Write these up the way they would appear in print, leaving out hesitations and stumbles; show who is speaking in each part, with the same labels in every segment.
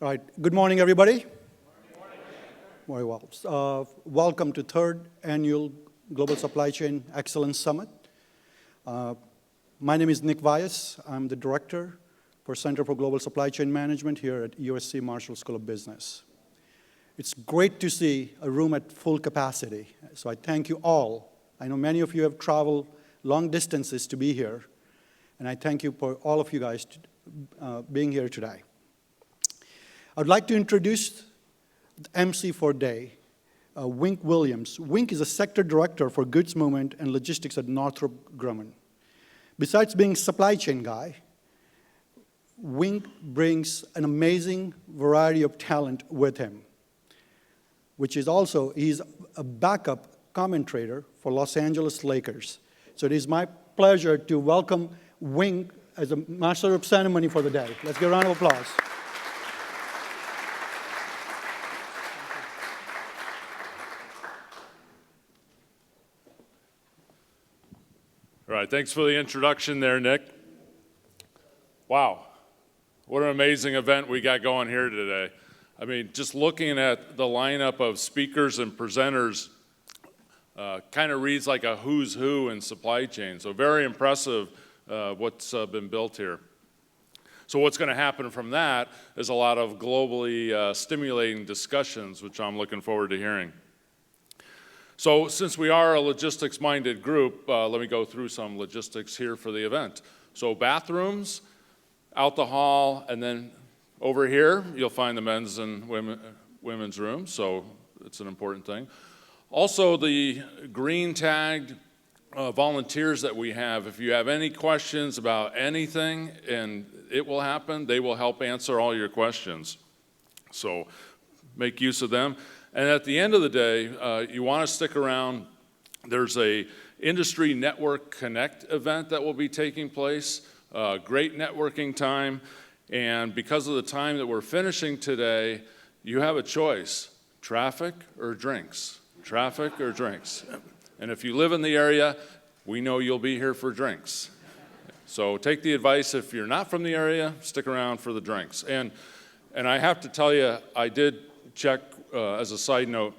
Speaker 1: All right. Good morning, everybody. Very well. Welcome to third annual Global Supply Chain Excellence Summit. My name is Nick Vyas. I'm the director for Center for Global Supply Chain Management here at USC Marshall School of Business. It's great to see a room at full capacity. So I thank you all. I know many of you have traveled long distances to be here, and I thank you for all of you guys being here today. I'd like to introduce the MC for today, Wink Williams. Wink is a sector director for goods movement and logistics at Northrop Grumman. Besides being a supply chain guy, Wink brings an amazing variety of talent with him, which is also, he's a backup commentator for Los Angeles Lakers. So it is my pleasure to welcome Wink as a master of ceremony for the day. Let's give a round of applause.
Speaker 2: All right, thanks for the introduction there, Nick. Wow, what an amazing event we got going here today. I mean, just looking at the lineup of speakers and presenters kind of reads like a who's who in supply chain. So very impressive what's been built here. So what's going to happen from that is a lot of globally stimulating discussions, which I'm looking forward to hearing. So since we are a logistics-minded group, let me go through some logistics here for the event. So bathrooms, out the hall, and then over here, you'll find the men's and women's rooms, so it's an important thing. Also, the green tagged volunteers that we have, if you have any questions about anything, and it will happen, they will help answer all your questions. So make use of them. And at the end of the day, you want to stick around. There's a Industry Network Connect event that will be taking place, great networking time. And because of the time that we're finishing today, you have a choice, traffic or drinks, traffic or drinks. And if you live in the area, we know you'll be here for drinks. So take the advice. If you're not from the area, stick around for the drinks. And I have to tell you, I did check, as a side note,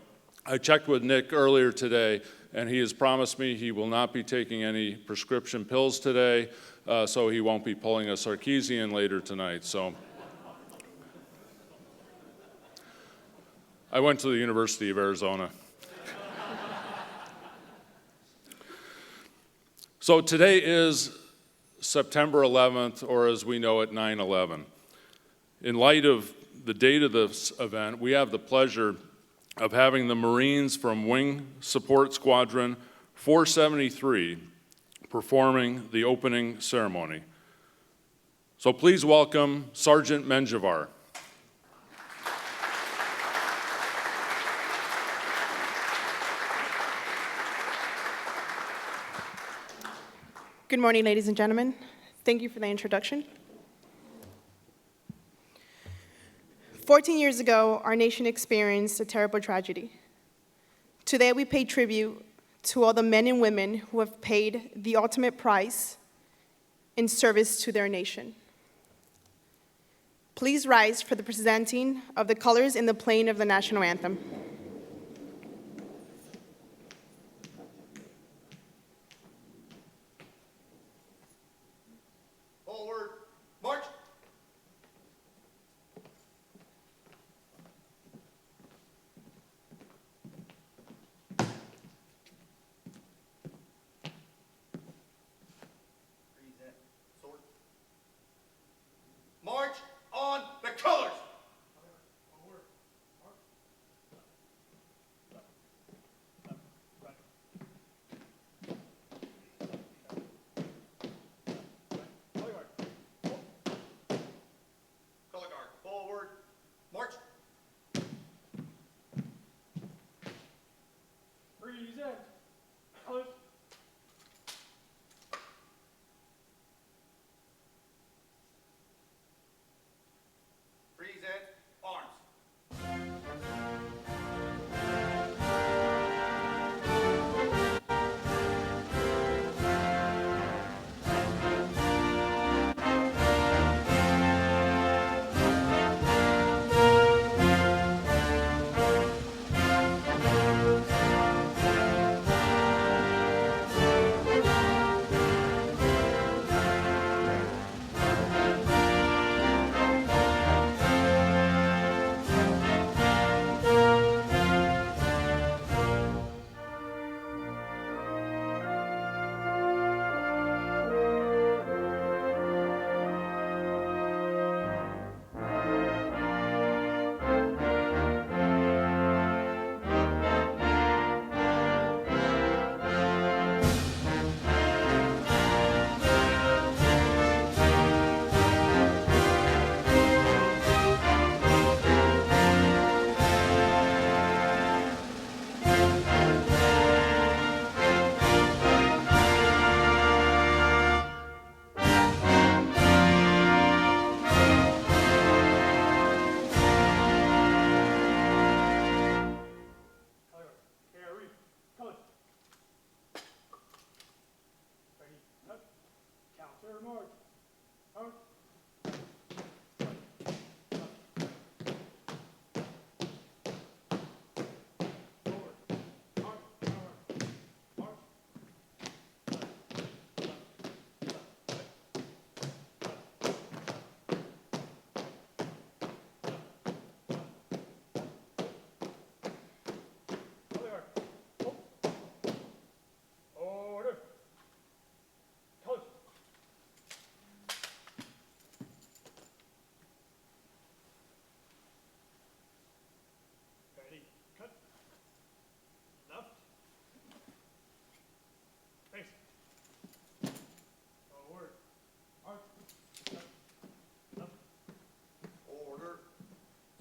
Speaker 2: I checked with Nick earlier today, and he has promised me he will not be taking any prescription pills today, so he won't be pulling a Sarkeesian later tonight. So I went to the University of Arizona. So today is September 11th, or as we know it, 9/11. In light of the date of this event, we have the pleasure of having the Marines from Wing Support Squadron 473 performing the opening ceremony. So please welcome Sergeant Menjivar.
Speaker 3: Good morning, ladies and gentlemen. Thank you for the introduction. 14 years ago, our nation experienced a terrible tragedy. Today, we pay tribute to all the men and women who have paid the ultimate price in service to their nation. Please rise for the presenting of the colors in the playing of the national anthem.
Speaker 4: Forward, march! March on the colors.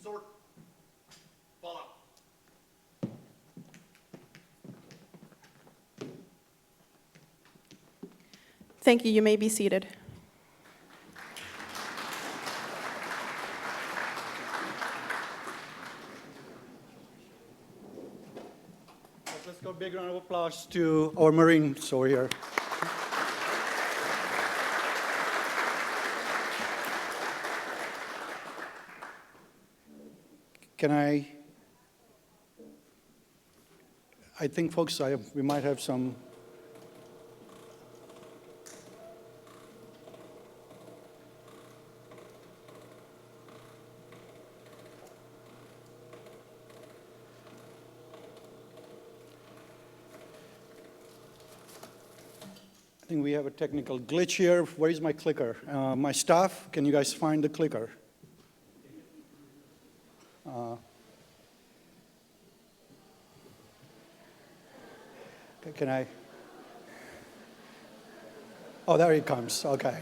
Speaker 4: Sword. Fall out.
Speaker 3: Thank you. You may be seated.
Speaker 1: Let's go big round of applause to our Marines over here. Can I think, folks, we might have some. I think we have a technical glitch here. Where is my clicker? My staff, can you guys find the clicker? Can I? Oh, there he comes. Okay.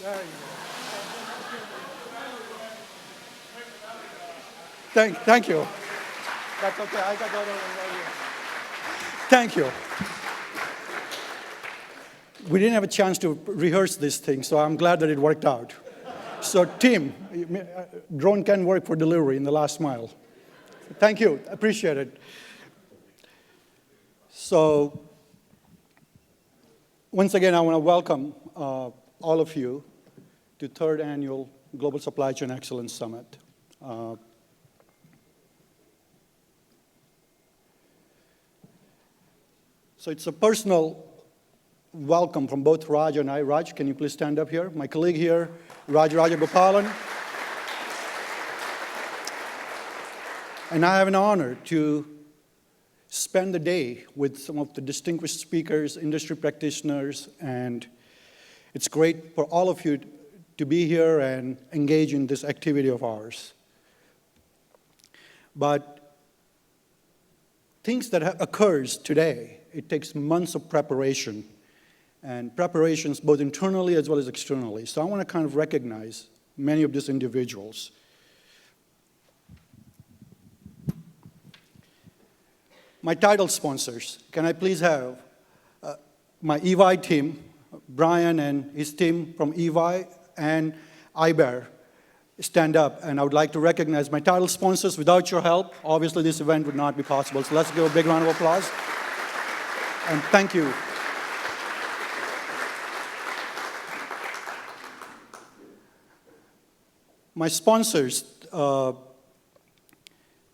Speaker 1: There you go. Thank you. That's okay. I got the other one right here. Thank you. We didn't have a chance to rehearse this thing, so I'm glad that it worked out. So, team, drone can work for delivery in the last mile. Thank you. Appreciate it. So, once again, I want to welcome all of you to 3rd Annual Global Supply Chain Excellence Summit. So it's a personal welcome from both Raj and I. Raj, can you please stand up here? My colleague here, Raj Rajagopalan. And I have an honor to spend the day with some of the distinguished speakers, industry practitioners, and it's great for all of you to be here and engage in this activity of ours. But things that occurs today, it takes months of preparation, and preparations both internally as well as externally. So I want to kind of recognize many of these individuals. My title sponsors, can I please have my EY team, Brian and his team from EY and IBER, stand up, and I would like to recognize my title sponsors. Without your help, obviously this event would not be possible. So let's give a big round of applause. And thank you. My sponsors,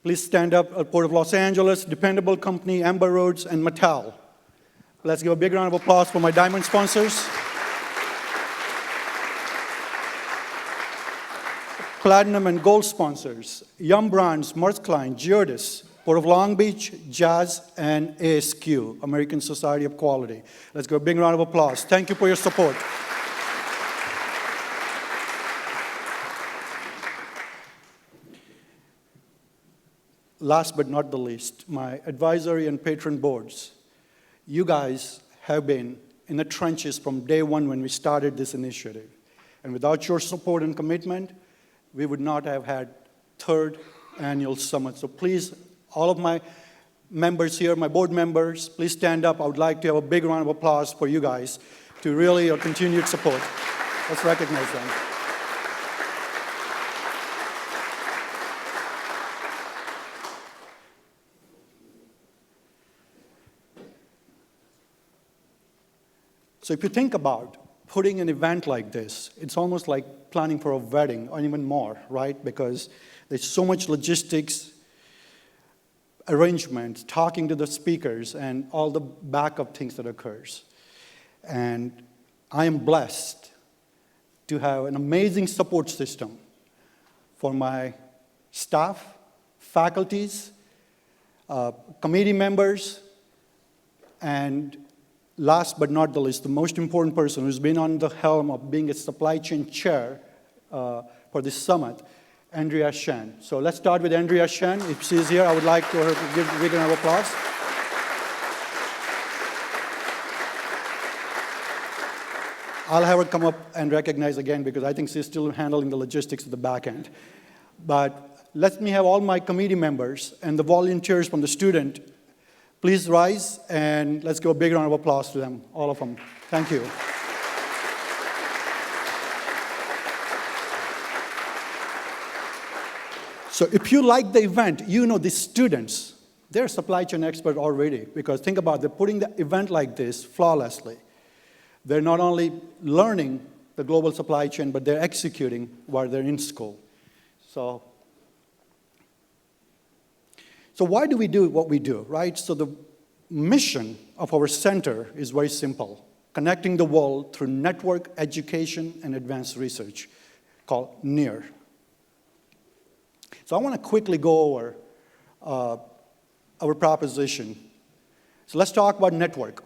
Speaker 1: please stand up, Port of Los Angeles, Dependable Company, Amber Roads, and Mattel. Let's give a big round of applause for my diamond sponsors. Platinum and gold sponsors, Yum Brands, Merz Klein, Geodis, Port of Long Beach, Jazz, and ASQ, American Society of Quality. Let's give a big round of applause. Thank you for your support. Last but not the least, my advisory and patron boards. You guys have been in the trenches from day one when we started this initiative. And without your support and commitment, we would not have had 3rd Annual Summit. So please, all of my members here, my board members, please stand up. I would like to have a big round of applause for you guys to really your continued support. Let's recognize them. So if you think about putting an event like this, it's almost like planning for a wedding, or even more, right? Because there's so much logistics, arrangements, talking to the speakers, and all the backup things that occurs. And I am blessed to have an amazing support system for my staff, faculties, committee members, and last but not the least, the most important person who's been on the helm of being a supply chain chair for this summit, Andrea Shen. So let's start with Andrea Shen. If she's here, I would like to her to give a big round of applause. I'll have her come up and recognize again because I think she's still handling the logistics at the back end. But let me have all my committee members and the volunteers from the student please rise and let's give a big round of applause to them, all of them. Thank you. So if you like the event, you know the students, they're supply chain experts already because think about it, they're putting the event like this flawlessly. They're not only learning the global supply chain, but they're executing while they're in school. So why do we do what we do, right? So the mission of our center is very simple, connecting the world through network, education, and advanced research, called NEAR. So I want to quickly go over our proposition. So let's talk about network.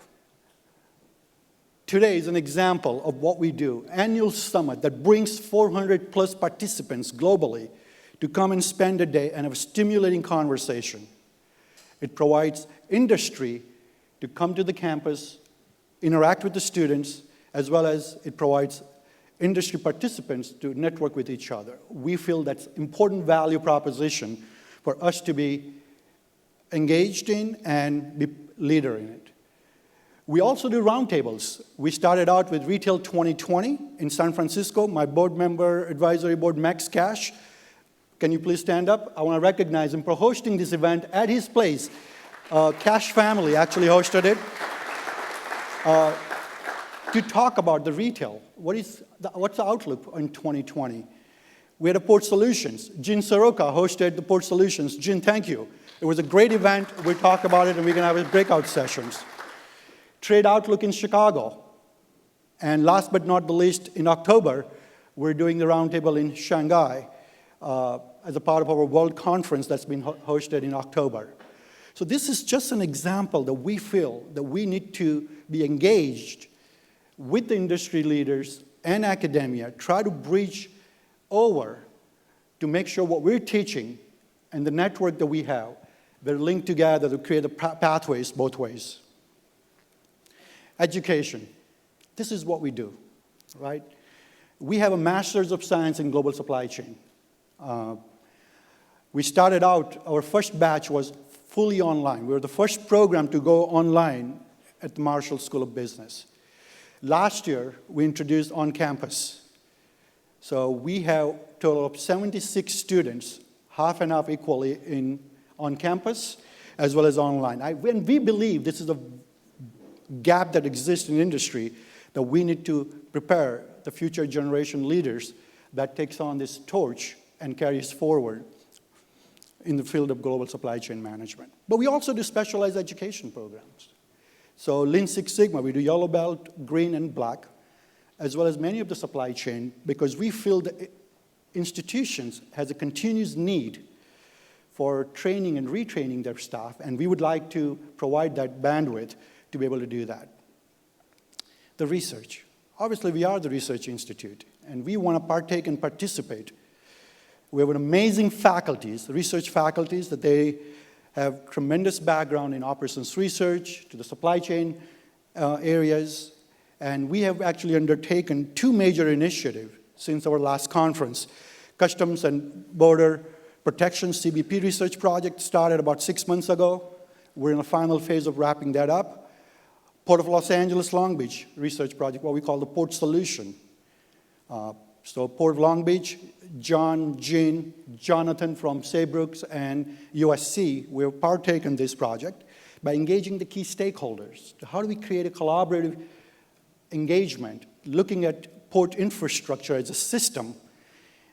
Speaker 1: Today is an example of what we do. Annual summit that brings 400 plus participants globally to come and spend a day and have a stimulating conversation. It provides industry to come to the campus, interact with the students, as well as it provides industry participants to network with each other. We feel that's important value proposition for us to be engaged in and be leader in it. We also do roundtables. We started out with Retail 2020 in San Francisco. My board member, advisory board, Max Cash, can you please stand up? I want to recognize him for hosting this event at his place. Cash family actually hosted it to talk about the retail. What's the outlook in 2020? We had a Port Solutions. Jin Soroka hosted the Port Solutions. Jin, thank you. It was a great event. We talked about it, and we're going to have breakout sessions. Trade Outlook in Chicago. And last but not the least, in October, we're doing the roundtable in Shanghai as a part of our World Conference that's been hosted in October. So this is just an example that we feel that we need to be engaged with the industry leaders and academia, try to bridge over to make sure what we're teaching and the network that we have, they're linked together to create the pathways both ways. Education. This is what we do, right? We have a Master's of Science in Global Supply Chain. We started out, our first batch was fully online. We were the first program to go online at the Marshall School of Business. Last year, we introduced on-campus. So we have a total of 76 students, half and half equally on campus, as well as online. And we believe this is a gap that exists in industry that we need to prepare the future generation leaders that takes on this torch and carries forward in the field of global supply chain management. But we also do specialized education programs. So Lean Six Sigma, we do yellow belt, green, and black, as well as many of the supply chain, because we feel that institutions has a continuous need for training and retraining their staff, and we would like to provide that bandwidth to be able to do that. The research. Obviously, we are the research institute, and we want to partake and participate. We have an amazing faculties, research faculties, that they have tremendous background in operations research, to the supply chain areas, and we have actually undertaken 2 major initiatives since our last conference. Customs and Border Protection CBP research project started about 6 months ago. We're in the final phase of wrapping that up. Port of Los Angeles, Long Beach research project, what we call the Port Solution. So Port of Long Beach, John, Jean, Jonathan from Saybrookes and USC, we have partaken in this project by engaging the key stakeholders. How do we create a collaborative engagement, looking at port infrastructure as a system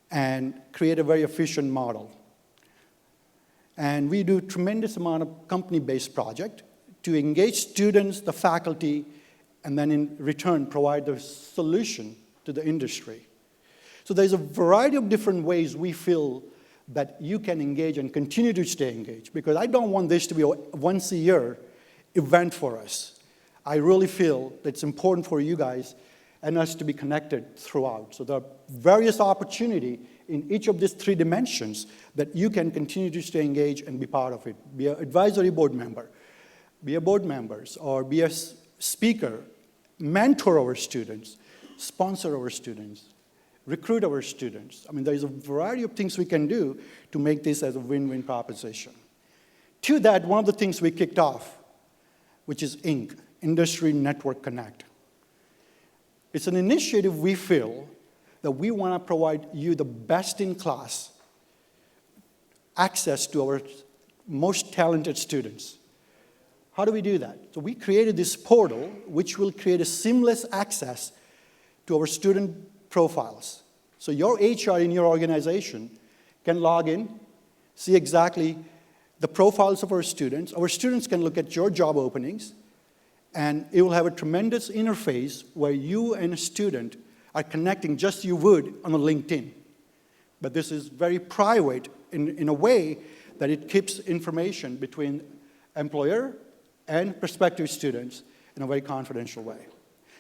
Speaker 1: and create a very efficient model? And we do a tremendous amount of company-based project to engage students, the faculty, and then in return provide the solution to the industry. So there's a variety of different ways we feel that you can engage and continue to stay engaged, because I don't want this to be a once-a-year event for us. I really feel that it's important for you guys and us to be connected throughout. So there are various opportunities in each of these 3 dimensions that you can continue to stay engaged and be part of it. Be an advisory board member, be a board member, or be a speaker, mentor our students, sponsor our students, recruit our students. I mean, there's a variety of things we can do to make this as a win-win proposition. To that, one of the things we kicked off, which is INC, Industry Network Connect. It's an initiative we feel that we want to provide you the best-in-class access to our most talented students. How do we do that? So we created this portal which will create a seamless access to our student profiles. So your HR in your organization can log in, see exactly the profiles of our students. Our students can look at your job openings, and it will have a tremendous interface where you and a student are connecting just as you would on a LinkedIn. But this is very private in a way that it keeps information between employer and prospective students in a very confidential way.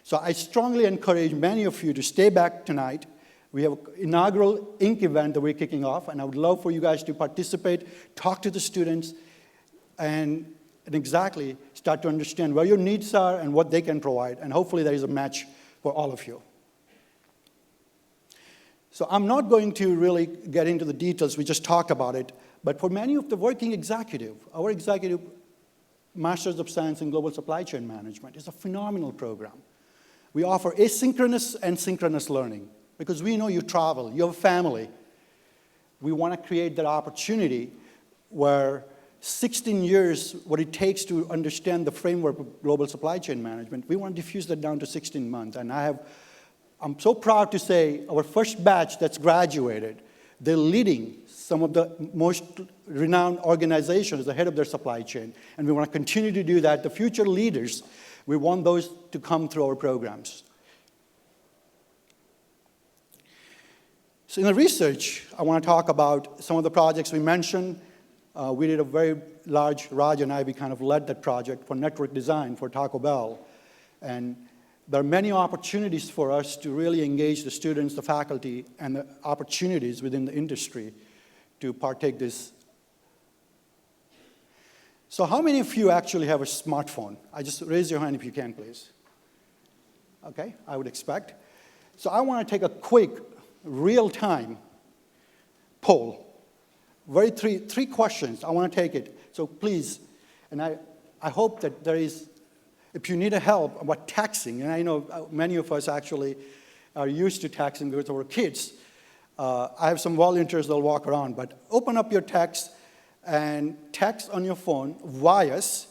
Speaker 1: So I strongly encourage many of you to stay back tonight. We have an inaugural INC event that we're kicking off, and I would love for you guys to participate, talk to the students, and exactly start to understand where your needs are and what they can provide, and hopefully there is a match for all of you. So I'm not going to really get into the details, we just talked about it, but for many of the working executive, our executive Masters of Science in Global Supply Chain Management is a phenomenal program. We offer asynchronous and synchronous learning because we know you travel, you have a family. We want to create that opportunity where 16 years, what it takes to understand the framework of global supply chain management, we want to diffuse that down to 16 months. And I'm so proud to say our first batch that's graduated, they're leading some of the most renowned organizations ahead of their supply chain. And we want to continue to do that. The future leaders, we want those to come through our programs. So in the research, I want to talk about some of the projects we mentioned. We did a very large, Raj and I, we kind of led that project for network design for Taco Bell. And there are many opportunities for us to really engage the students, the faculty, and the opportunities within the industry to partake this. So how many of you actually have a smartphone? Just raise your hand if you can, please. Okay, I would expect. So I want to take a quick, real-time poll. Three questions. I want to take it. So please, and I hope that there is, if you need help about taxing, and I know many of us actually are used to taxing because of our kids. I have some volunteers that'll walk around, but open up your text and text on your phone VIAS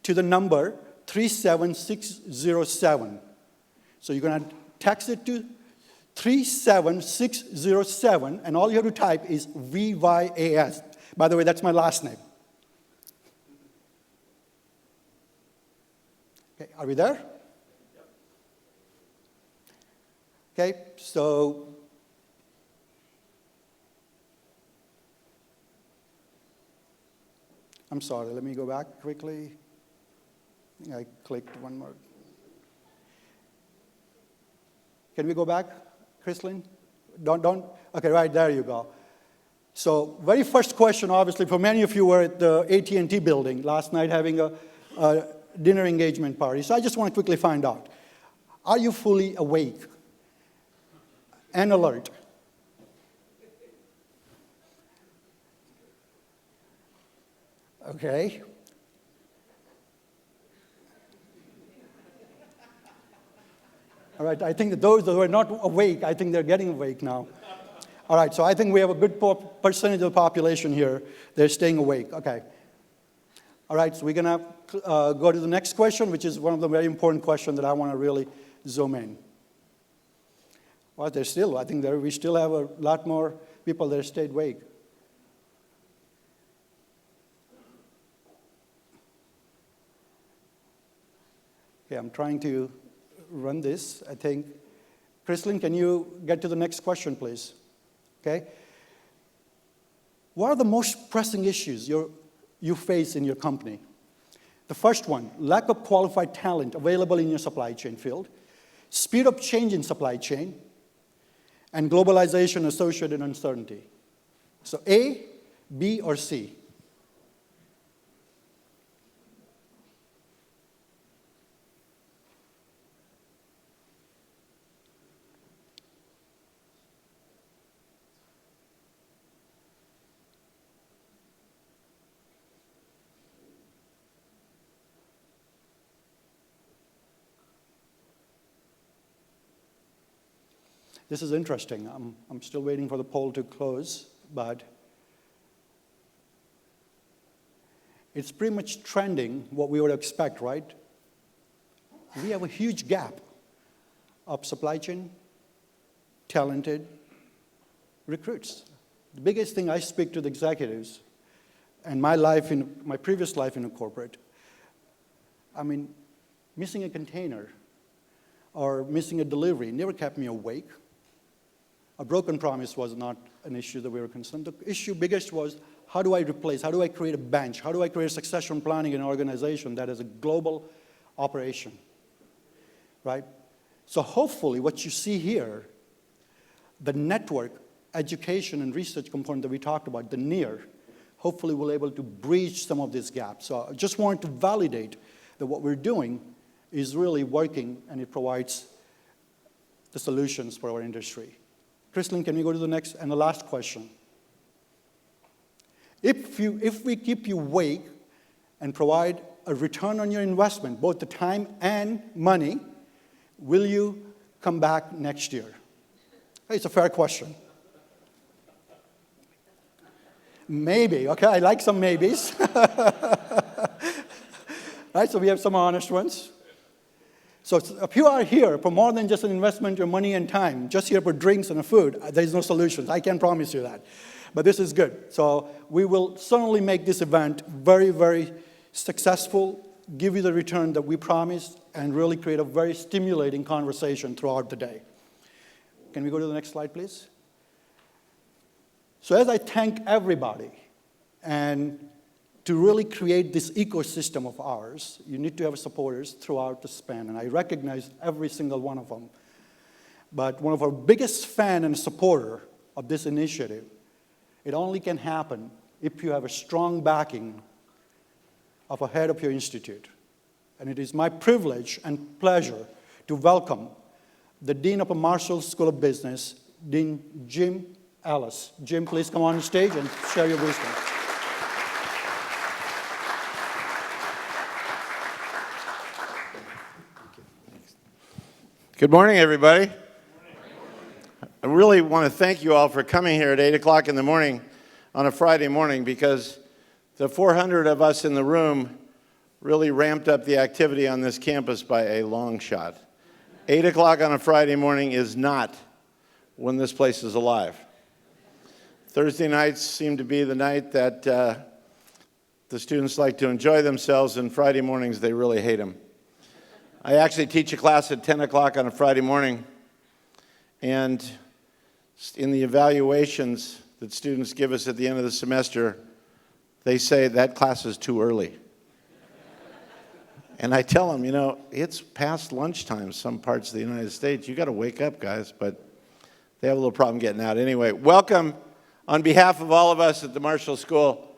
Speaker 1: to the number 37607. So you're going to text it to 37607, and all you have to type is VYAS. By the way, that's my last name. Okay, are we there? Okay, so I'm sorry, let me go back quickly. I think I clicked one more. Can we go back, Chrislyn? Don't, okay, right, there you go. So very first question, obviously, for many of you were at the AT&T building last night having a dinner engagement party. So I just want to quickly find out, are you fully awake and alert? Okay. All right, I think that those that were not awake, I think they're getting awake now. All right, so I think we have a good percentage of the population here. They're staying awake, okay. All right, so we're gonna go to the next question, which is one of the very important questions that I wanna really zoom in. Well, there's still, I think we still have a lot more people that stayed awake. Okay, I'm trying to run this, I think. Chrislyn, can you get to the next question, please? Okay. What are the most pressing issues you face in your company? The first one, lack of qualified talent available in your supply chain field, speed of change in supply chain, and globalization associated uncertainty. So A, B, or C? This is interesting. I'm still waiting for the poll to close, but it's pretty much trending what we would expect, right? We have a huge gap of supply chain talented recruits. The biggest thing I speak to the executives and my previous life in a corporate, I mean, missing a container or missing a delivery never kept me awake. A broken promise was not an issue that we were concerned. The issue biggest was, how do I replace? How do I create a bench? How do I create succession planning in an organization that is a global operation, right? So hopefully what you see here, the network, education, and research component that we talked about, the NEAR, hopefully we'll be able to bridge some of these gaps. So I just want to validate that what we're doing is really working and it provides the solutions for our industry. Kristlyn, can we go to the next and the last question? If we keep you awake and provide a return on your investment, both the time and money, will you come back next year? Hey, it's a fair question. Maybe, okay, I like some maybes. Right, so we have some honest ones. So if you are here for more than just an investment, your money and time, just here for drinks and food, there's no solutions. I can promise you that. But this is good. So we will certainly make this event very, very successful, give you the return that we promised, and really create a very stimulating conversation throughout the day. Can we go to the next slide, please? So as I thank everybody, and to really create this ecosystem of ours, you need to have supporters throughout the span, and I recognize every single one of them. But one of our biggest fan and supporter of this initiative, it only can happen if you have a strong backing of a head of your institute. And it is my privilege and pleasure to welcome the Dean of a Marshall School of Business, Dean Jim Ellis. Jim, please come on stage and share your wisdom.
Speaker 5: Good morning, everybody. I really want to thank you all for coming here at 8 o'clock in the morning on a Friday morning, because the 400 of us in the room really ramped up the activity on this campus by a long shot. 8 o'clock on a Friday morning is not when this place is alive. Thursday nights seem to be the night that the students like to enjoy themselves, and Friday mornings they really hate them. I actually teach a class at 10 o'clock on a Friday morning, and in the evaluations that students give us at the end of the semester, they say that class is too early. And I tell them, you know, it's past lunchtime some parts of the United States. You got to wake up, guys, but they have a little problem getting out. Anyway, welcome on behalf of all of us at the Marshall School.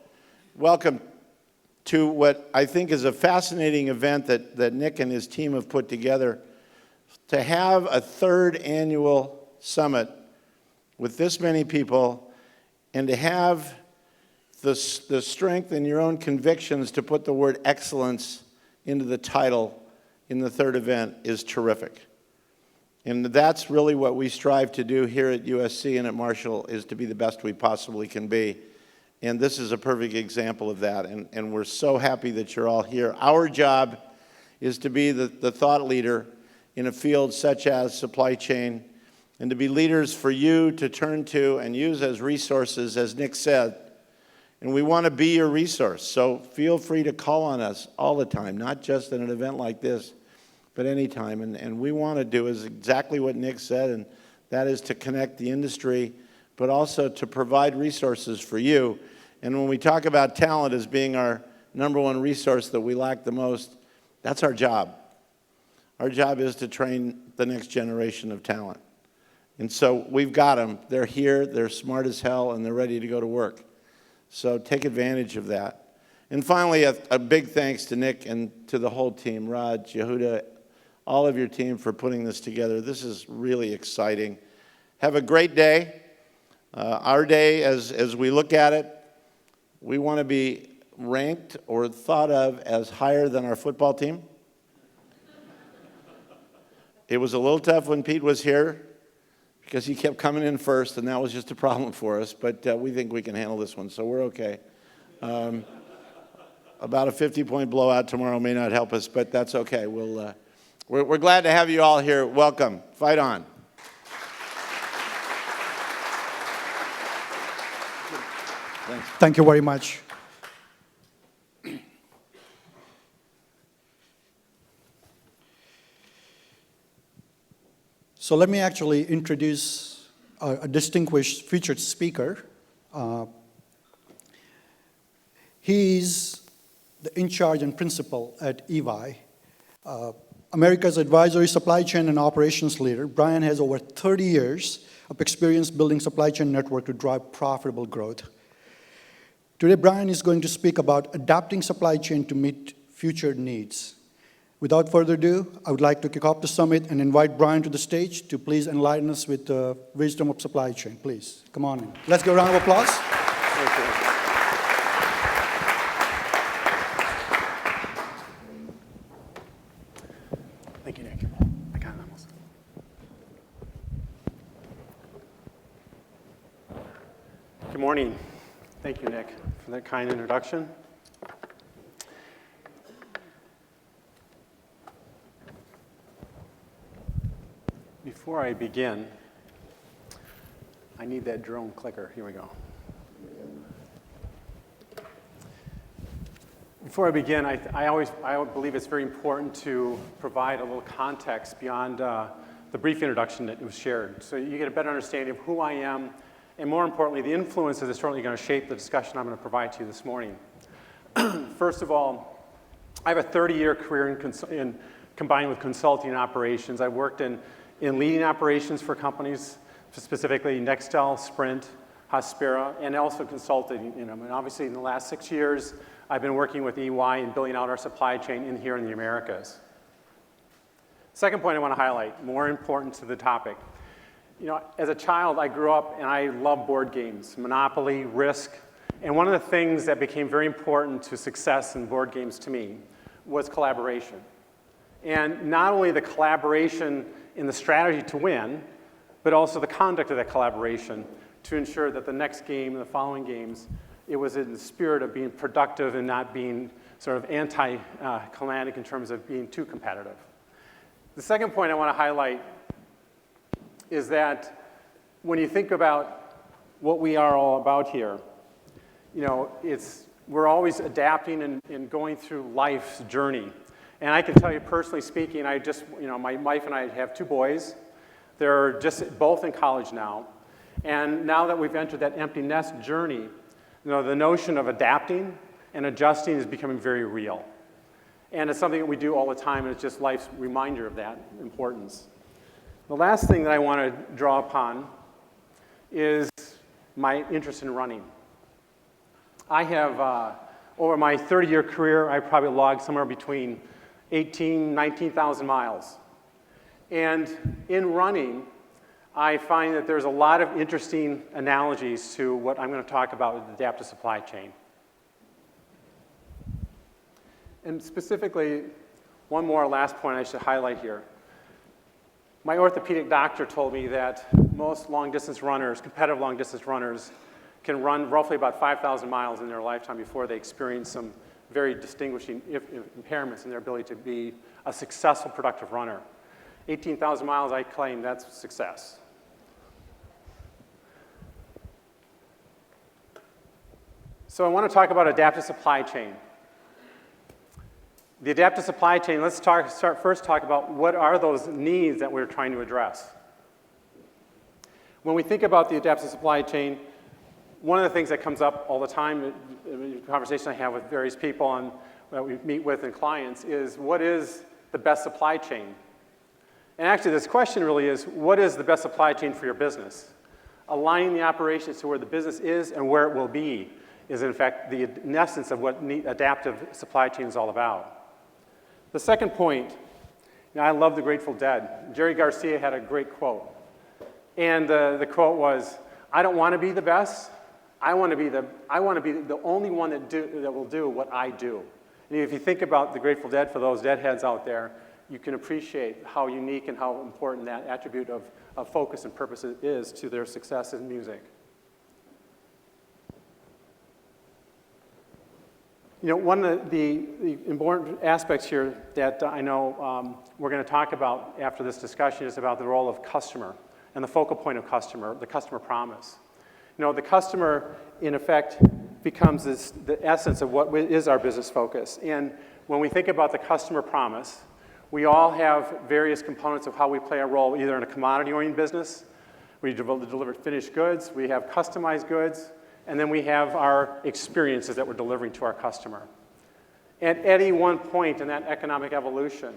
Speaker 5: Welcome to what I think is a fascinating event that Nick and his team have put together. To have a third annual summit with this many people, and to have the strength in your own convictions to put the word excellence into the title in the third event is terrific. And that's really what we strive to do here at USC and at Marshall, is to be the best we possibly can be. And this is a perfect example of that, and we're so happy that you're all here. Our job is to be the thought leader in a field such as supply chain, and to be leaders for you to turn to and use as resources, as Nick said. And we want to be your resource, so feel free to call on us all the time, not just at an event like this, but anytime. And we want to do is exactly what Nick said, and that is to connect the industry, but also to provide resources for you. And when we talk about talent as being our number one resource that we lack the most, that's our job. Our job is to train the next generation of talent. And so we've got them. They're here, they're smart as hell, and they're ready to go to work. So take advantage of that. And finally, a big thanks to Nick and to the whole team, Raj, Yehuda, all of your team for putting this together. This is really exciting. Have a great day. Our day, as we look at it, we want to be ranked or thought of as higher than our football team. It was a little tough when Pete was here because he kept coming in first, and that was just a problem for us. But we think we can handle this one, so we're okay. About a 50-point blowout tomorrow may not help us, but that's okay. We're glad to have you all here. Welcome. Fight on. Thanks.
Speaker 1: Thank you very much. So let me actually introduce a distinguished featured speaker. He's the in-charge and principal at EY, America's advisory supply chain and operations leader. Brian has over 30 years of experience building supply chain network to drive profitable growth. Today, Brian is going to speak about adapting supply chain to meet future needs. Without further ado, I would like to kick off the summit and invite Brian to the stage to please enlighten us with the wisdom of supply chain. Please, come on in. Let's give a round of applause.
Speaker 5: Thank you.
Speaker 6: Thank you, Nick. I got it almost. Good morning. Thank you, Nick, for that kind introduction. Before I begin, I need that drone clicker. Here we go. Before I begin, I believe it's very important to provide a little context beyond the brief introduction that was shared, so you get a better understanding of who I am, and more importantly, the influences that are certainly going to shape the discussion I'm going to provide to you this morning. First of all, I have a 30-year career in combined with consulting and operations. I've worked in leading operations for companies, specifically Nextel, Sprint, Hospira, and also consulting. And obviously, in the last 6 years, I've been working with EY and building out our supply chain here in the Americas. Second point I want to highlight, more important to the topic. As a child, I grew up and I loved board games, Monopoly, Risk, and one of the things that became very important to success in board games to me was collaboration. And not only the collaboration in the strategy to win, but also the conduct of that collaboration to ensure that the next game and the following games, it was in the spirit of being productive and not being sort of anti-climatic in terms of being too competitive. The second point I want to highlight is that when you think about what we are all about here, we're always adapting and going through life's journey. And I can tell you personally speaking, my wife and I have 2 boys. They're just both in college now. And now that we've entered that empty nest journey, the notion of adapting and adjusting is becoming very real. And it's something that we do all the time, and it's just life's reminder of that importance. The last thing that I want to draw upon is my interest in running. I have, over my 30-year career, I probably logged somewhere between 19,000 miles. And in running, I find that there's a lot of interesting analogies to what I'm going to talk about with the adaptive supply chain. And specifically, one more last point I should highlight here. My orthopedic doctor told me that most long-distance runners, competitive long-distance runners, can run roughly about 5,000 miles in their lifetime before they experience some very distinguishing impairments in their ability to be a successful, productive runner. 18,000 miles, I claim that's success. So I want to talk about adaptive supply chain. The adaptive supply chain, let's first talk about what are those needs that we're trying to address. When we think about the adaptive supply chain, One of the things that comes up all the time in the conversation I have with various people and that we meet with and clients is, what is the best supply chain? And actually, this question really is, what is the best supply chain for your business? Aligning the operations to where the business is and where it will be is, in fact, the essence of what adaptive supply chain is all about. The second point, I love the Grateful Dead. Jerry Garcia had a great quote. And the quote was, I don't want to be the best. I want to be the only one that will do what I do. And if you think about the Grateful Dead, for those deadheads out there, you can appreciate how unique and how important that attribute of focus and purpose is to their success in music. You know, one of the important aspects here that I know we're going to talk about after this discussion is about the role of customer and the focal point of customer, the customer promise. You know, the customer, in effect, becomes the essence of what is our business focus. And when we think about the customer promise, we all have various components of how we play a role, either in a commodity-oriented business, we deliver finished goods, we have customized goods, and then we have our experiences that we're delivering to our customer. At any one point in that economic evolution,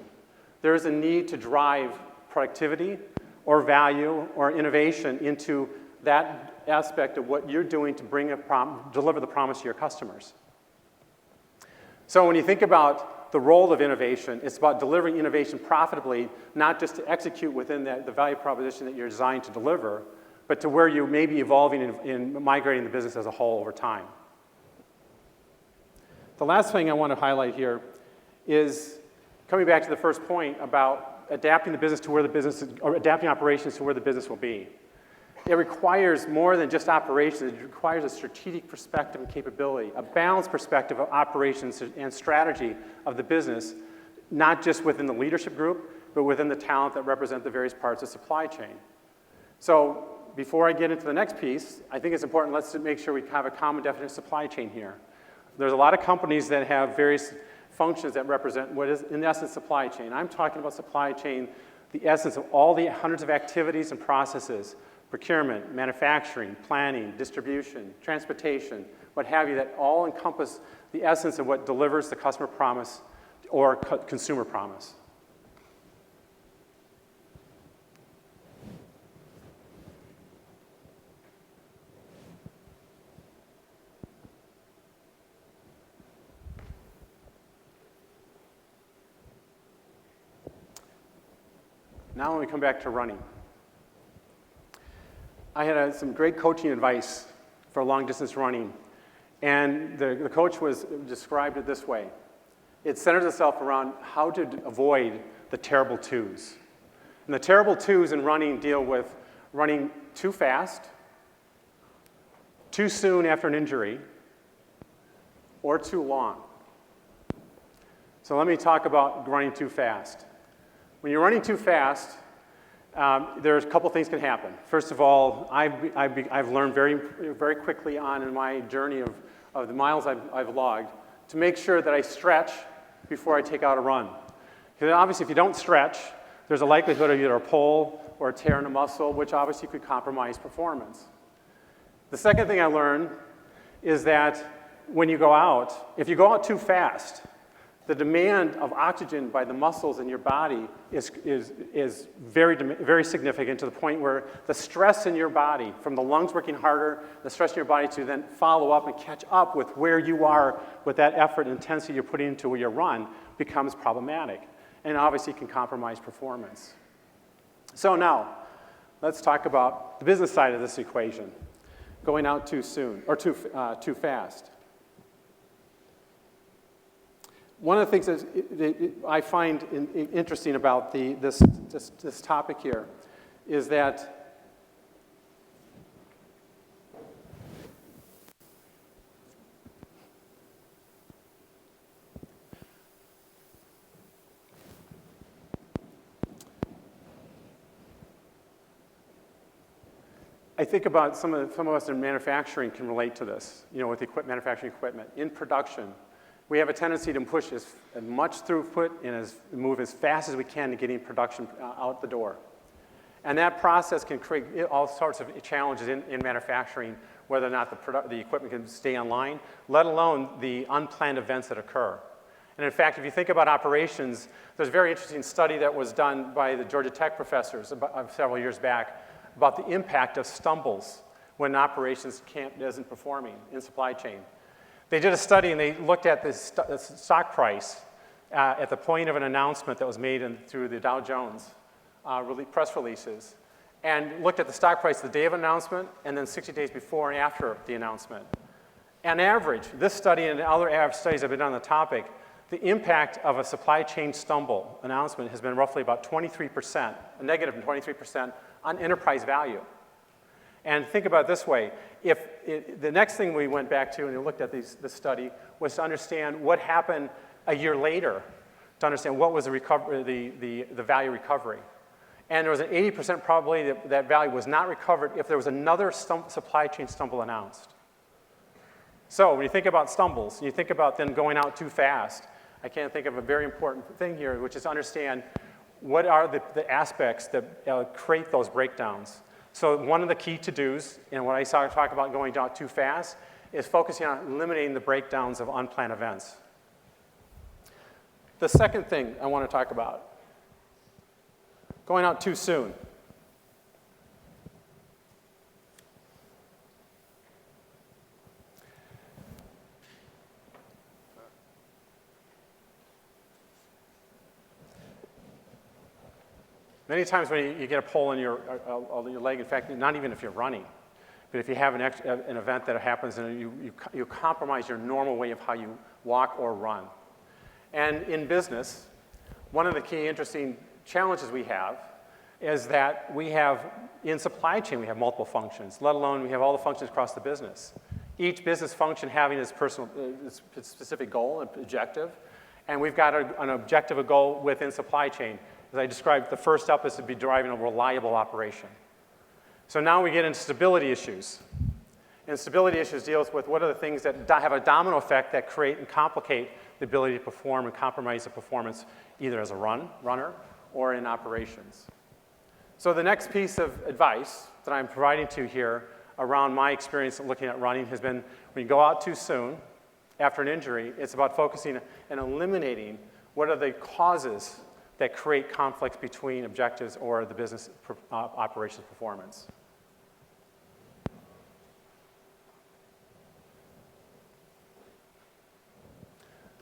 Speaker 6: there is a need to drive productivity or value or innovation into that aspect of what you're doing to deliver the promise to your customers. So when you think about the role of innovation, it's about delivering innovation profitably, not just to execute within the value proposition that you're designed to deliver, but to where you may be evolving and migrating the business as a whole over time. The last thing I want to highlight here is coming back to the first point about adapting the business to where the business is, or adapting operations to where the business will be. It requires more than just operations. It requires a strategic perspective and capability, a balanced perspective of operations and strategy of the business, not just within the leadership group, but within the talent that represent the various parts of supply chain. So before I get into the next piece, I think it's important, let's make sure we have a common definition of supply chain here. There's a lot of companies that have various functions that represent what is, in essence, supply chain. I'm talking about supply chain, the essence of all the hundreds of activities and processes, procurement, manufacturing, planning, distribution, transportation, what have you, that all encompass the essence of what delivers the customer promise or consumer promise. Now when we come back to running. I had some great coaching advice for long-distance running, and the coach described it this way. It centers itself around how to avoid the terrible twos. And the terrible twos in running deal with running too fast, too soon after an injury, or too long. So let me talk about running too fast. When you're running too fast, there's a couple things can happen. First of all, I've learned very, very quickly on in my journey of the miles I've logged to make sure that I stretch before I take out a run. Because obviously if you don't stretch, there's a likelihood of either a pull or a tear in a muscle, which obviously could compromise performance. The second thing I learned is that when you go out, if you go out too fast, the demand of oxygen by the muscles in your body is very, very significant, to the point where the stress in your body, from the lungs working harder, the stress in your body to then follow up and catch up with where you are with that effort and intensity you're putting into your run, becomes problematic, and obviously can compromise performance. So now, let's talk about the business side of this equation, going out too soon, or too fast. One of the things that I find interesting about this topic here is that I think about some of us in manufacturing can relate to this, you know, with manufacturing equipment. In production, we have a tendency to push as much throughput and move as fast as we can to getting production out the door. And that process can create all sorts of challenges in manufacturing, whether or not the equipment can stay online, let alone the unplanned events that occur. And in fact, if you think about operations, there's a very interesting study that was done by the Georgia Tech professors several years back about the impact of stumbles when operations isn't performing in supply chain. They did a study and they looked at the stock price at the point of an announcement that was made through the Dow Jones press releases, and looked at the stock price the day of announcement and then 60 days before and after the announcement. On average, this study and other studies that have been done on the topic, the impact of a supply chain stumble announcement has been roughly about 23%, a negative 23% on enterprise value. And think about it this way, the next thing we went back to and we looked at this study was to understand what happened a year later, to understand what was the value recovery. And there was an 80% probability that that value was not recovered if there was another supply chain stumble announced. So when you think about stumbles, you think about them going out too fast, I can't think of a very important thing here, which is to understand what are the aspects that create those breakdowns. So one of the key to-dos, and what I talk about going out too fast, is focusing on eliminating the breakdowns of unplanned events. The second thing I want to talk about, going out too soon. Many times when you get a pull in your leg, in fact, not even if you're running, but if you have an event that happens and you compromise your normal way of how you walk or run. And in business, one of the key interesting challenges we have is that we have, in supply chain, we have multiple functions, let alone we have all the functions across the business. Each business function having its specific goal and objective, and we've got an objective, a goal within supply chain. As I described, the first step is to be driving a reliable operation. So now we get into stability issues. And stability issues deals with what are the things that have a domino effect that create and complicate the ability to perform and compromise the performance either as a runner or in operations. So the next piece of advice that I'm providing to you here around my experience looking at running has been when you go out too soon after an injury, it's about focusing and eliminating what are the causes that create conflicts between objectives or the business operations performance.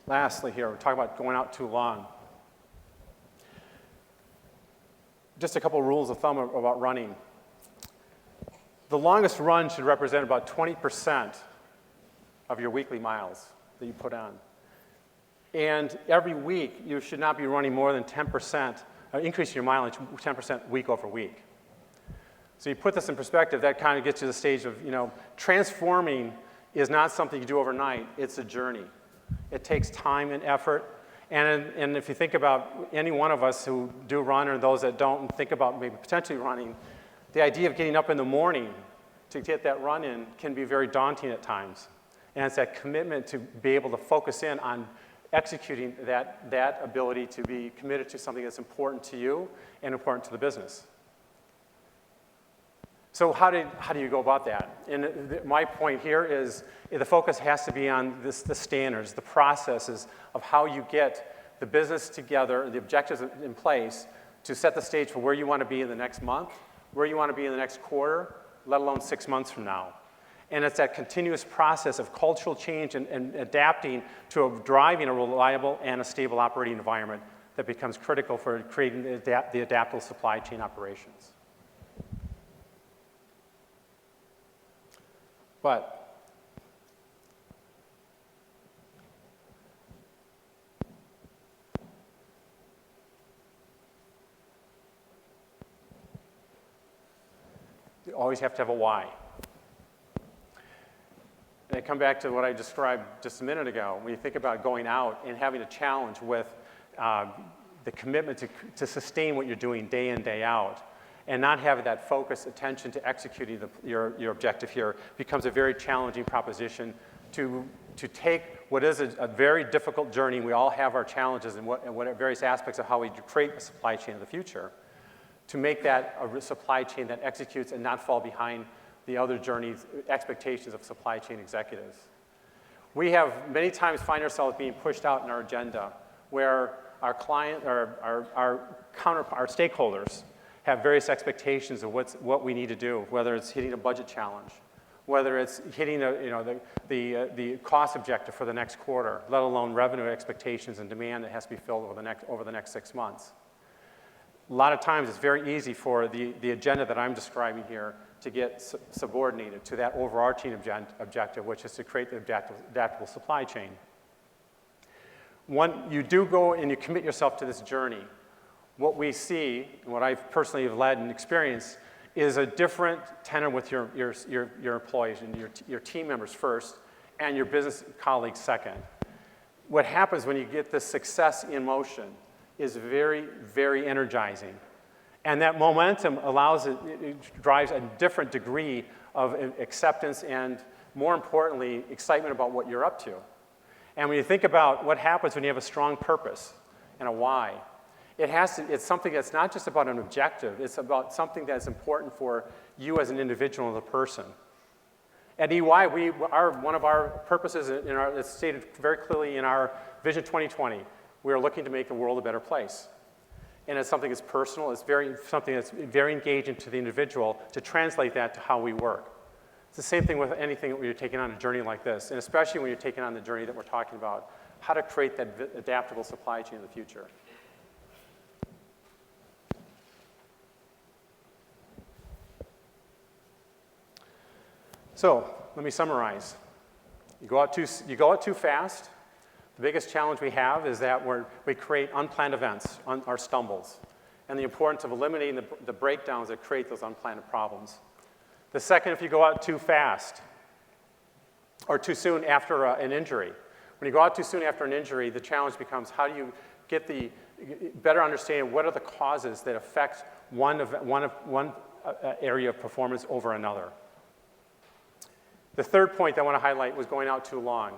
Speaker 6: Lastly here, we're talking about going out too long. Just a couple rules of thumb about running. The longest run should represent about 20% of your weekly miles that you put on. And every week, you should not be running more than 10%, increasing your mileage 10% week over week. So you put this in perspective, that kind of gets you to the stage of, transforming is not something you do overnight, it's a journey. It takes time and effort. And if you think about any one of us who do run or those that don't and think about maybe potentially running, the idea of getting up in the morning to get that run in can be very daunting at times. And it's that commitment to be able to focus in on executing that ability to be committed to something that's important to you and important to the business. So how do you go about that? And my point here is the focus has to be on the standards, the processes of how you get the business together, the objectives in place to set the stage for where you want to be in the next month, where you want to be in the next quarter, let alone 6 months from now. And it's that continuous process of cultural change and adapting to driving a reliable and a stable operating environment that becomes critical for creating the adaptable supply chain operations. But you always have to have a why. And I come back to what I described just a minute ago. When you think about going out and having a challenge with the commitment to sustain what you're doing day in, day out, and not having that focus, attention to executing your objective here becomes a very challenging proposition to take what is a very difficult journey. We all have our challenges and what various aspects of how we create a supply chain of the future, to make that a supply chain that executes and not fall behind the other journeys, expectations of supply chain executives. We have many times find ourselves being pushed out in our agenda where our client, our stakeholders have various expectations of what we need to do, whether it's hitting a budget challenge, whether it's hitting the cost objective for the next quarter, let alone revenue expectations and demand that has to be filled over the next 6 months. A lot of times it's very easy for the agenda that I'm describing here to get subordinated to that overarching objective, which is to create the adaptable supply chain. When you do go and you commit yourself to this journey, what we see, and what I've personally have led and experienced, is a different tenor with your employees and your team members first, and your business colleagues second. What happens when you get this success in motion is very, very energizing. And that momentum it drives a different degree of acceptance and, more importantly, excitement about what you're up to. And when you think about what happens when you have a strong purpose and a why, it's something that's not just about an objective, it's about something that's important for you as an individual and a person. At EY, one of our purposes, it's stated very clearly in our Vision 2020, we are looking to make the world a better place. And it's something that's personal, it's something that's very engaging to the individual to translate that to how we work. It's the same thing with anything when you're taking on a journey like this, and especially when you're taking on the journey that we're talking about, how to create that adaptable supply chain in the future. So let me summarize. You go out too fast. The biggest challenge we have is that we create unplanned events, our stumbles, and the importance of eliminating the breakdowns that create those unplanned problems. The second, if you go out too fast or too soon after an injury. When you go out too soon after an injury, the challenge becomes how do you get the better understanding what are the causes that affect one area of performance over another. The third point I want to highlight was going out too long.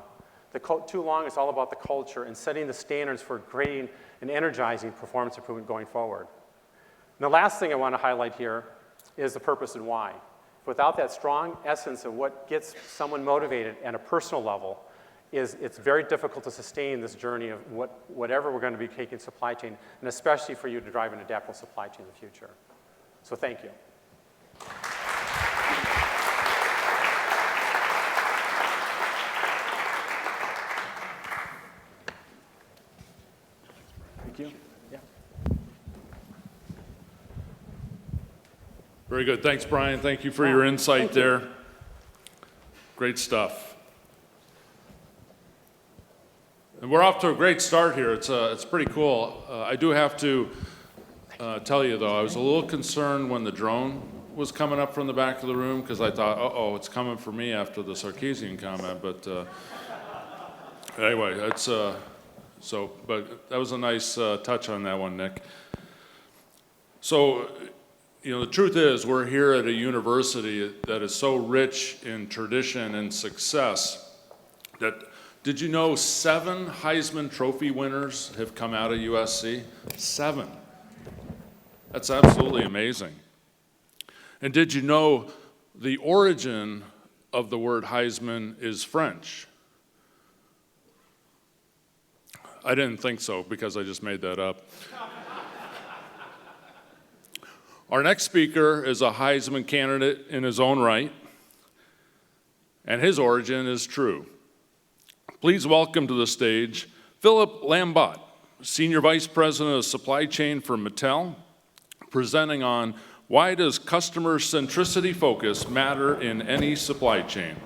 Speaker 6: Too long is all about the culture and setting the standards for creating and energizing performance improvement going forward. And the last thing I want to highlight here is the purpose and why. Without that strong essence of what gets someone motivated at a personal level, it's very difficult to sustain this journey of whatever we're going to be taking supply chain, and especially for you to drive an adaptable supply chain in the future. So thank you. Thank you. Yeah.
Speaker 2: Very good. Thanks, Brian. Thank you for your insight there. Great stuff. And we're off to a great start here. It's pretty cool. I do have to tell you, though, I was a little concerned when the drone was coming up from the back of the room because I thought, uh-oh, it's coming for me after the Sarkeesian comment. But anyway, it's... but that was a nice touch on that one, Nick. So, the truth is we're here at a university that is so rich in tradition and success that, did you know 7 Heisman Trophy winners have come out of USC? 7. That's absolutely amazing. And did you know the origin of the word Heisman is French? I didn't think so because I just made that up. Our next speaker is a Heisman candidate in his own right, and his origin is true. Please welcome to the stage Philippe Lambotte, Senior Vice President of Supply Chain for Mattel, presenting on why does customer centricity focus matter in any supply chain?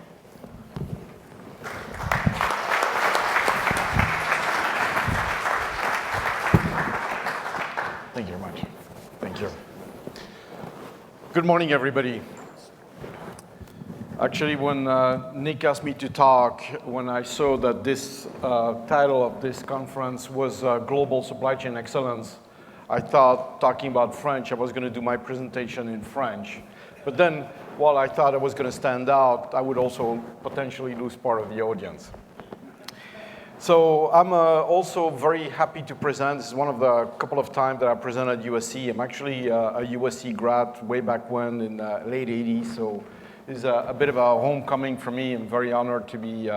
Speaker 7: Thank you very much. Thank you. Good morning, everybody. Actually, when Nick asked me to talk, when I saw that this title of this conference was Global Supply Chain Excellence, I thought, talking about French, I was going to do my presentation in French. But then, while I thought I was going to stand out, I would also potentially lose part of the audience. So I'm also very happy to present. This is one of the couple of times that I presented at USC. I'm actually a USC grad way back when in the late 80s, so This is a bit of a homecoming for me. I'm very honored to be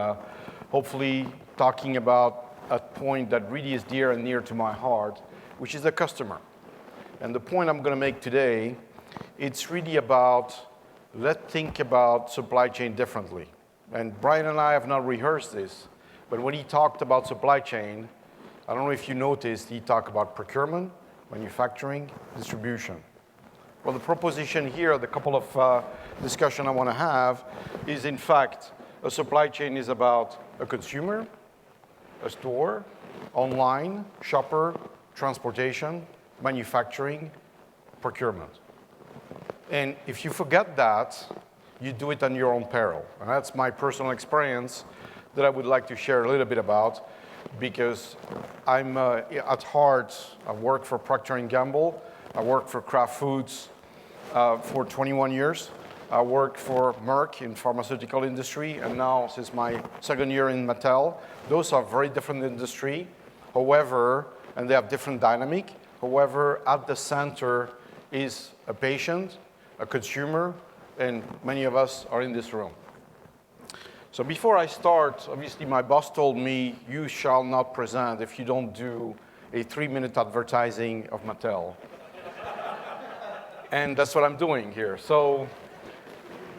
Speaker 7: hopefully talking about a point that really is dear and near to my heart, which is the customer. And the point I'm going to make today, it's really about, let's think about supply chain differently. And Brian and I have not rehearsed this, but when he talked about supply chain, I don't know if you noticed, he talked about procurement, manufacturing, distribution. Well, the proposition here, the couple of discussion I want to have, is in fact, a supply chain is about a consumer, a store, online, shopper, transportation, manufacturing, procurement. And if you forget that, you do it on your own peril. And that's my personal experience that I would like to share a little bit about, because I'm at heart, I work for Procter & Gamble. I worked for Kraft Foods for 21 years. I worked for Merck in pharmaceutical industry, and now since my second year in Mattel. Those are very different industry, however, and they have different dynamic. However, at the center is a patient, a consumer, and many of us are in this room. So before I start, obviously my boss told me, you shall not present if you don't do a 3-minute advertising of Mattel. And that's what I'm doing here. So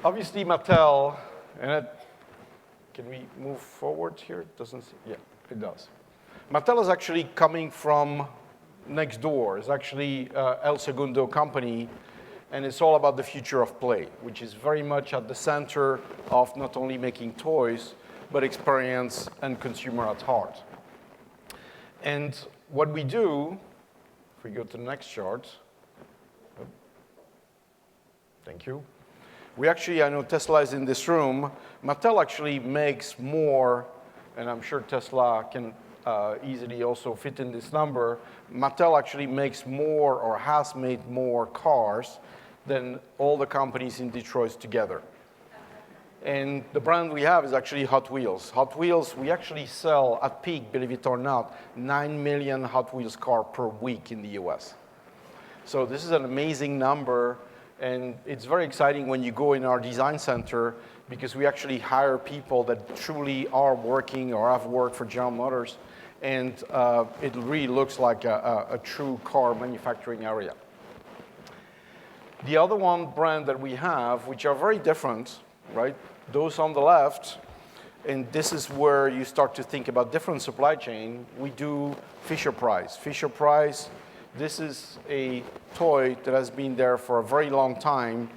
Speaker 7: obviously Mattel, and can we move forward here? It doesn't, yeah, it does. Mattel is actually coming from next door. It's actually El Segundo company, and it's all about the future of play, which is very much at the center of not only making toys, but experience and consumer at heart. And what we do, if we go to the next chart, thank you. We actually, I know Tesla is in this room. Mattel actually makes more, and I'm sure Tesla can easily also fit in this number. Mattel actually makes more or has made more cars than all the companies in Detroit together. And the brand we have is actually Hot Wheels. Hot Wheels, we actually sell at peak, believe it or not, 9 million Hot Wheels cars per week in the US. So this is an amazing number, and it's very exciting when you go in our design center, because we actually hire people that truly are working or have worked for General Motors, and it really looks like a true car manufacturing area. The other one brand that we have, which are very different, right? Those on the left, and this is where you start to think about different supply chain. We do Fisher-Price. Fisher-Price, this is a toy that has been there for a very long time.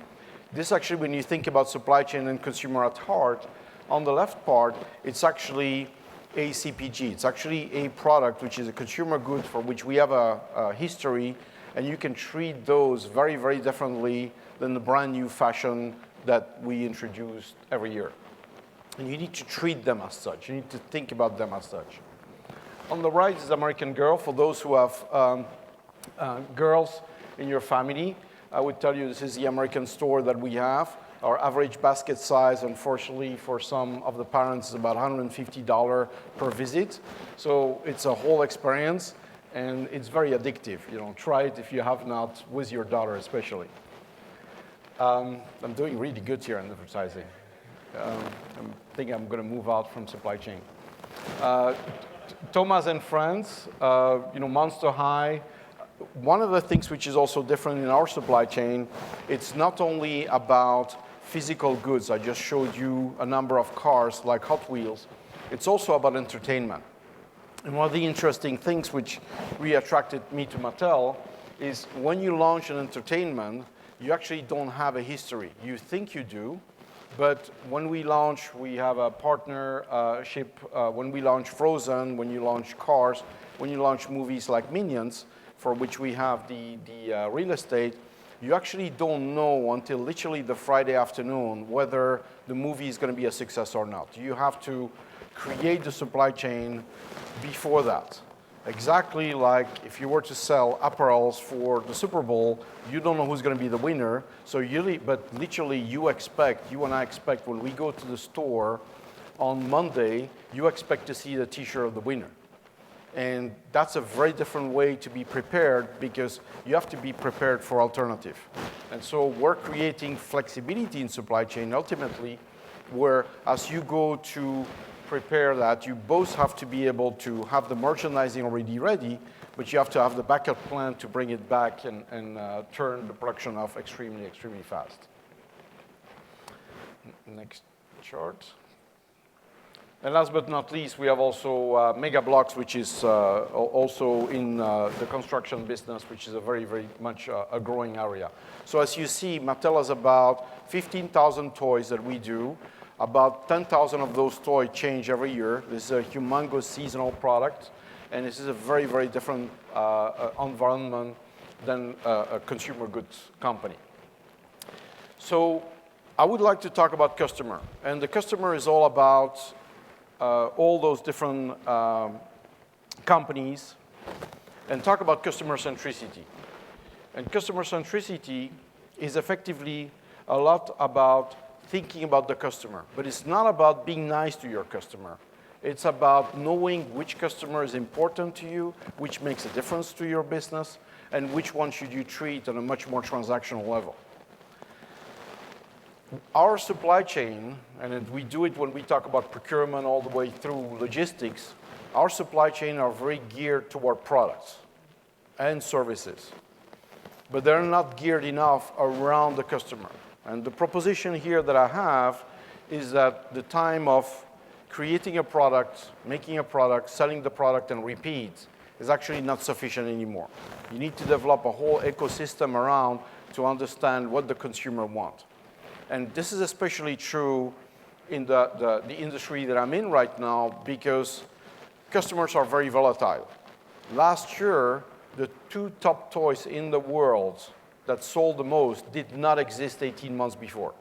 Speaker 7: This actually, when you think about supply chain and consumer at heart, on the left part, it's actually a CPG. It's actually a product which is a consumer good for which we have a history, and you can treat those very, very differently than the brand new fashion that we introduce every year. And you need to treat them as such. You need to think about them as such. On the right is American Girl. For those who have girls in your family, I would tell you this is the American store that we have. Our average basket size, unfortunately, for some of the parents is about $150 per visit. So it's a whole experience, and it's very addictive. You know, try it if you have not, with your daughter especially. I'm doing really good here in advertising. I think I'm going to move out from supply chain. Thomas and Friends, Monster High. One of the things which is also different in our supply chain, it's not only about physical goods. I just showed you a number of cars like Hot Wheels. It's also about entertainment. And one of the interesting things which really attracted me to Mattel is when you launch an entertainment, you actually don't have a history. You think you do, but when we launch, we have a partnership. When we launch Frozen, when you launch Cars, when you launch movies like Minions, for which we have the real estate, you actually don't know until literally the Friday afternoon whether the movie is going to be a success or not. You have to create the supply chain before that. Exactly like if you were to sell apparels for the Super Bowl, you don't know who's going to be the winner. So but literally you and I expect when we go to the store on Monday, you expect to see the t-shirt of the winner. And that's a very different way to be prepared because you have to be prepared for alternative. And so we're creating flexibility in supply chain ultimately, where as you go to prepare that, you both have to be able to have the merchandising already ready, but you have to have the backup plan to bring it back and turn the production off extremely, extremely fast. Next chart. And last but not least, we have also Mega Blocks, which is also in the construction business, which is a very, very much a growing area. So as you see, Mattel has about 15,000 toys that we do. About 10,000 of those toys change every year. This is a humongous seasonal product, and this is a very, very different environment than a consumer goods company. So I would like to talk about customer, and the customer is all about all those different companies and talk about customer centricity. And customer centricity is effectively a lot about thinking about the customer, but it's not about being nice to your customer. It's about knowing which customer is important to you, which makes a difference to your business, and which one should you treat on a much more transactional level. Our supply chain, and we do it when we talk about procurement all the way through logistics, our supply chain are very geared toward products and services, but they're not geared enough around the customer. And the proposition here that I have is that the time of creating a product, making a product, selling the product, and repeat is actually not sufficient anymore. You need to develop a whole ecosystem around to understand what the consumer wants. And this is especially true in the industry that I'm in right now because customers are very volatile. Last year, the 2 top toys in the world that sold the most did not exist 18 months before.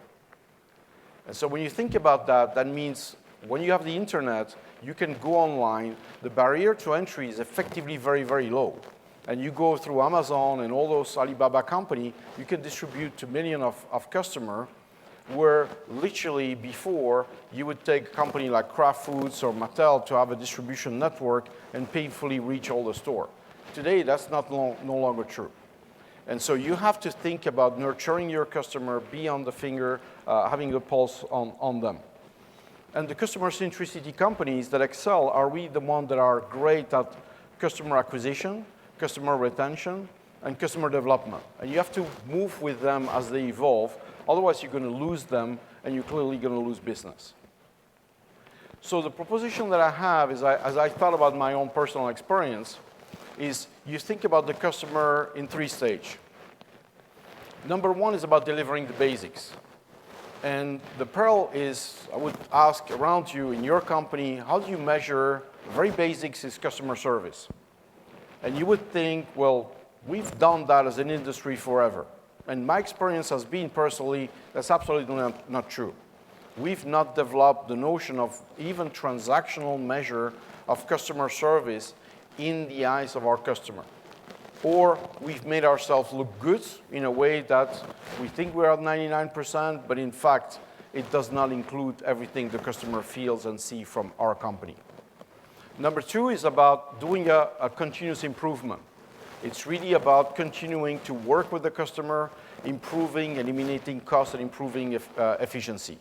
Speaker 7: And so when you think about that, that means when you have the internet, you can go online. The barrier to entry is effectively very, very low. And you go through Amazon and all those Alibaba company, you can distribute to millions of customers, where literally before you would take a company like Kraft Foods or Mattel to have a distribution network and painfully reach all the store. Today, that's no longer true. And so you have to think about nurturing your customer, be on the finger, having the pulse on them. And the customer centricity companies that excel are really the ones that are great at customer acquisition, customer retention, and customer development. And you have to move with them as they evolve. Otherwise, you're going to lose them, and you're clearly going to lose business. So the proposition that I have is, as I thought about my own personal experience, is you think about the customer in 3 stages. Number 1 is about delivering the basics. And the pearl is, I would ask around you in your company, how do you measure very basics is customer service? And you would think, well, we've done that as an industry forever. And my experience has been personally, that's absolutely not true. We've not developed the notion of even transactional measure of customer service in the eyes of our customer. Or we've made ourselves look good in a way that we think we're at 99%, but in fact, it does not include everything the customer feels and sees from our company. Number 2 is about doing a continuous improvement. It's really about continuing to work with the customer, improving, eliminating costs, and improving efficiency.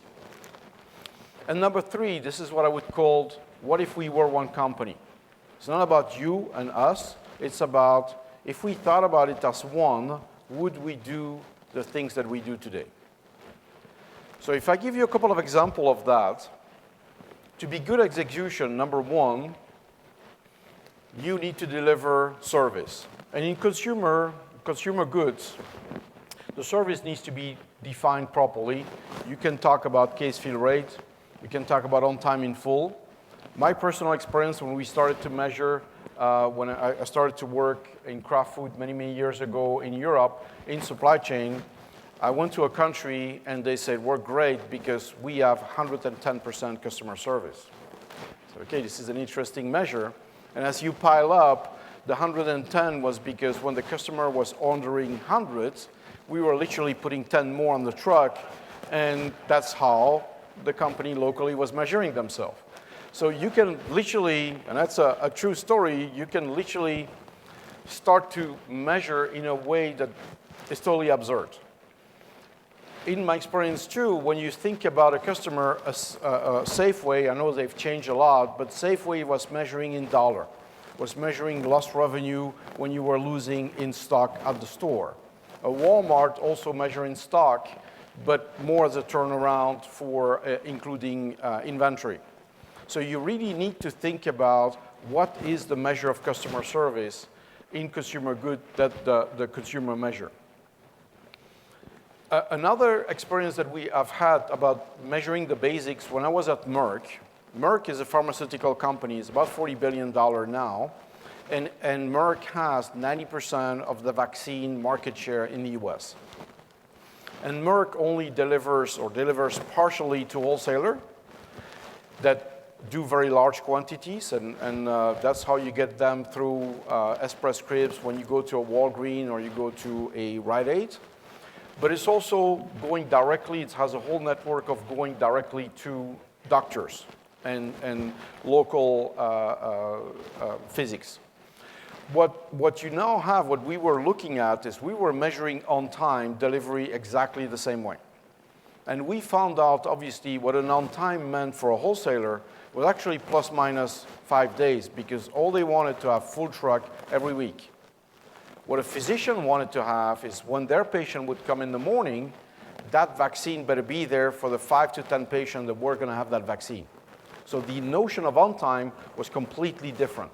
Speaker 7: And number 3, this is what I would call, what if we were one company? It's not about you and us. It's about, if we thought about it as one, would we do the things that we do today? So if I give you a couple of examples of that, to be good execution, number 1, you need to deliver service. And in consumer goods, the service needs to be defined properly. You can talk about case fill rate. You can talk about on time in full. My personal experience when we started to measure, when I started to work in Kraft Food many, many years ago in Europe, in supply chain, I went to a country and they said, we're great because we have 110% customer service. So, okay, this is an interesting measure. And as you pile up, the 110 was because when the customer was ordering hundreds, we were literally putting 10 more on the truck, and that's how the company locally was measuring themselves. So you can literally, and that's a true story, you can literally start to measure in a way that is totally absurd. In my experience too, when you think about a customer, Safeway, I know they've changed a lot, but Safeway was measuring in dollar, was measuring lost revenue when you were losing in stock at the store. A Walmart also measure in stock, but more as a turnaround for including inventory. So you really need to think about what is the measure of customer service in consumer good that the consumer measure. Another experience that we have had about measuring the basics, when I was at Merck, Merck is a pharmaceutical company, it's about $40 billion now, and Merck has 90% of the vaccine market share in the US. And Merck only delivers partially to wholesaler that do very large quantities, and that's how you get them through Express Scripts when you go to a Walgreens or you go to a Rite Aid. But it's also going directly, it has a whole network of going directly to doctors and local physics. What you now have, what we were looking at is we were measuring on-time delivery exactly the same way. And we found out, obviously, what an on-time meant for a wholesaler was actually plus minus 5 days, because all they wanted to have full truck every week. What a physician wanted to have is when their patient would come in the morning, that vaccine better be there for the 5 to 10 patients that were going to have that vaccine. So the notion of on-time was completely different.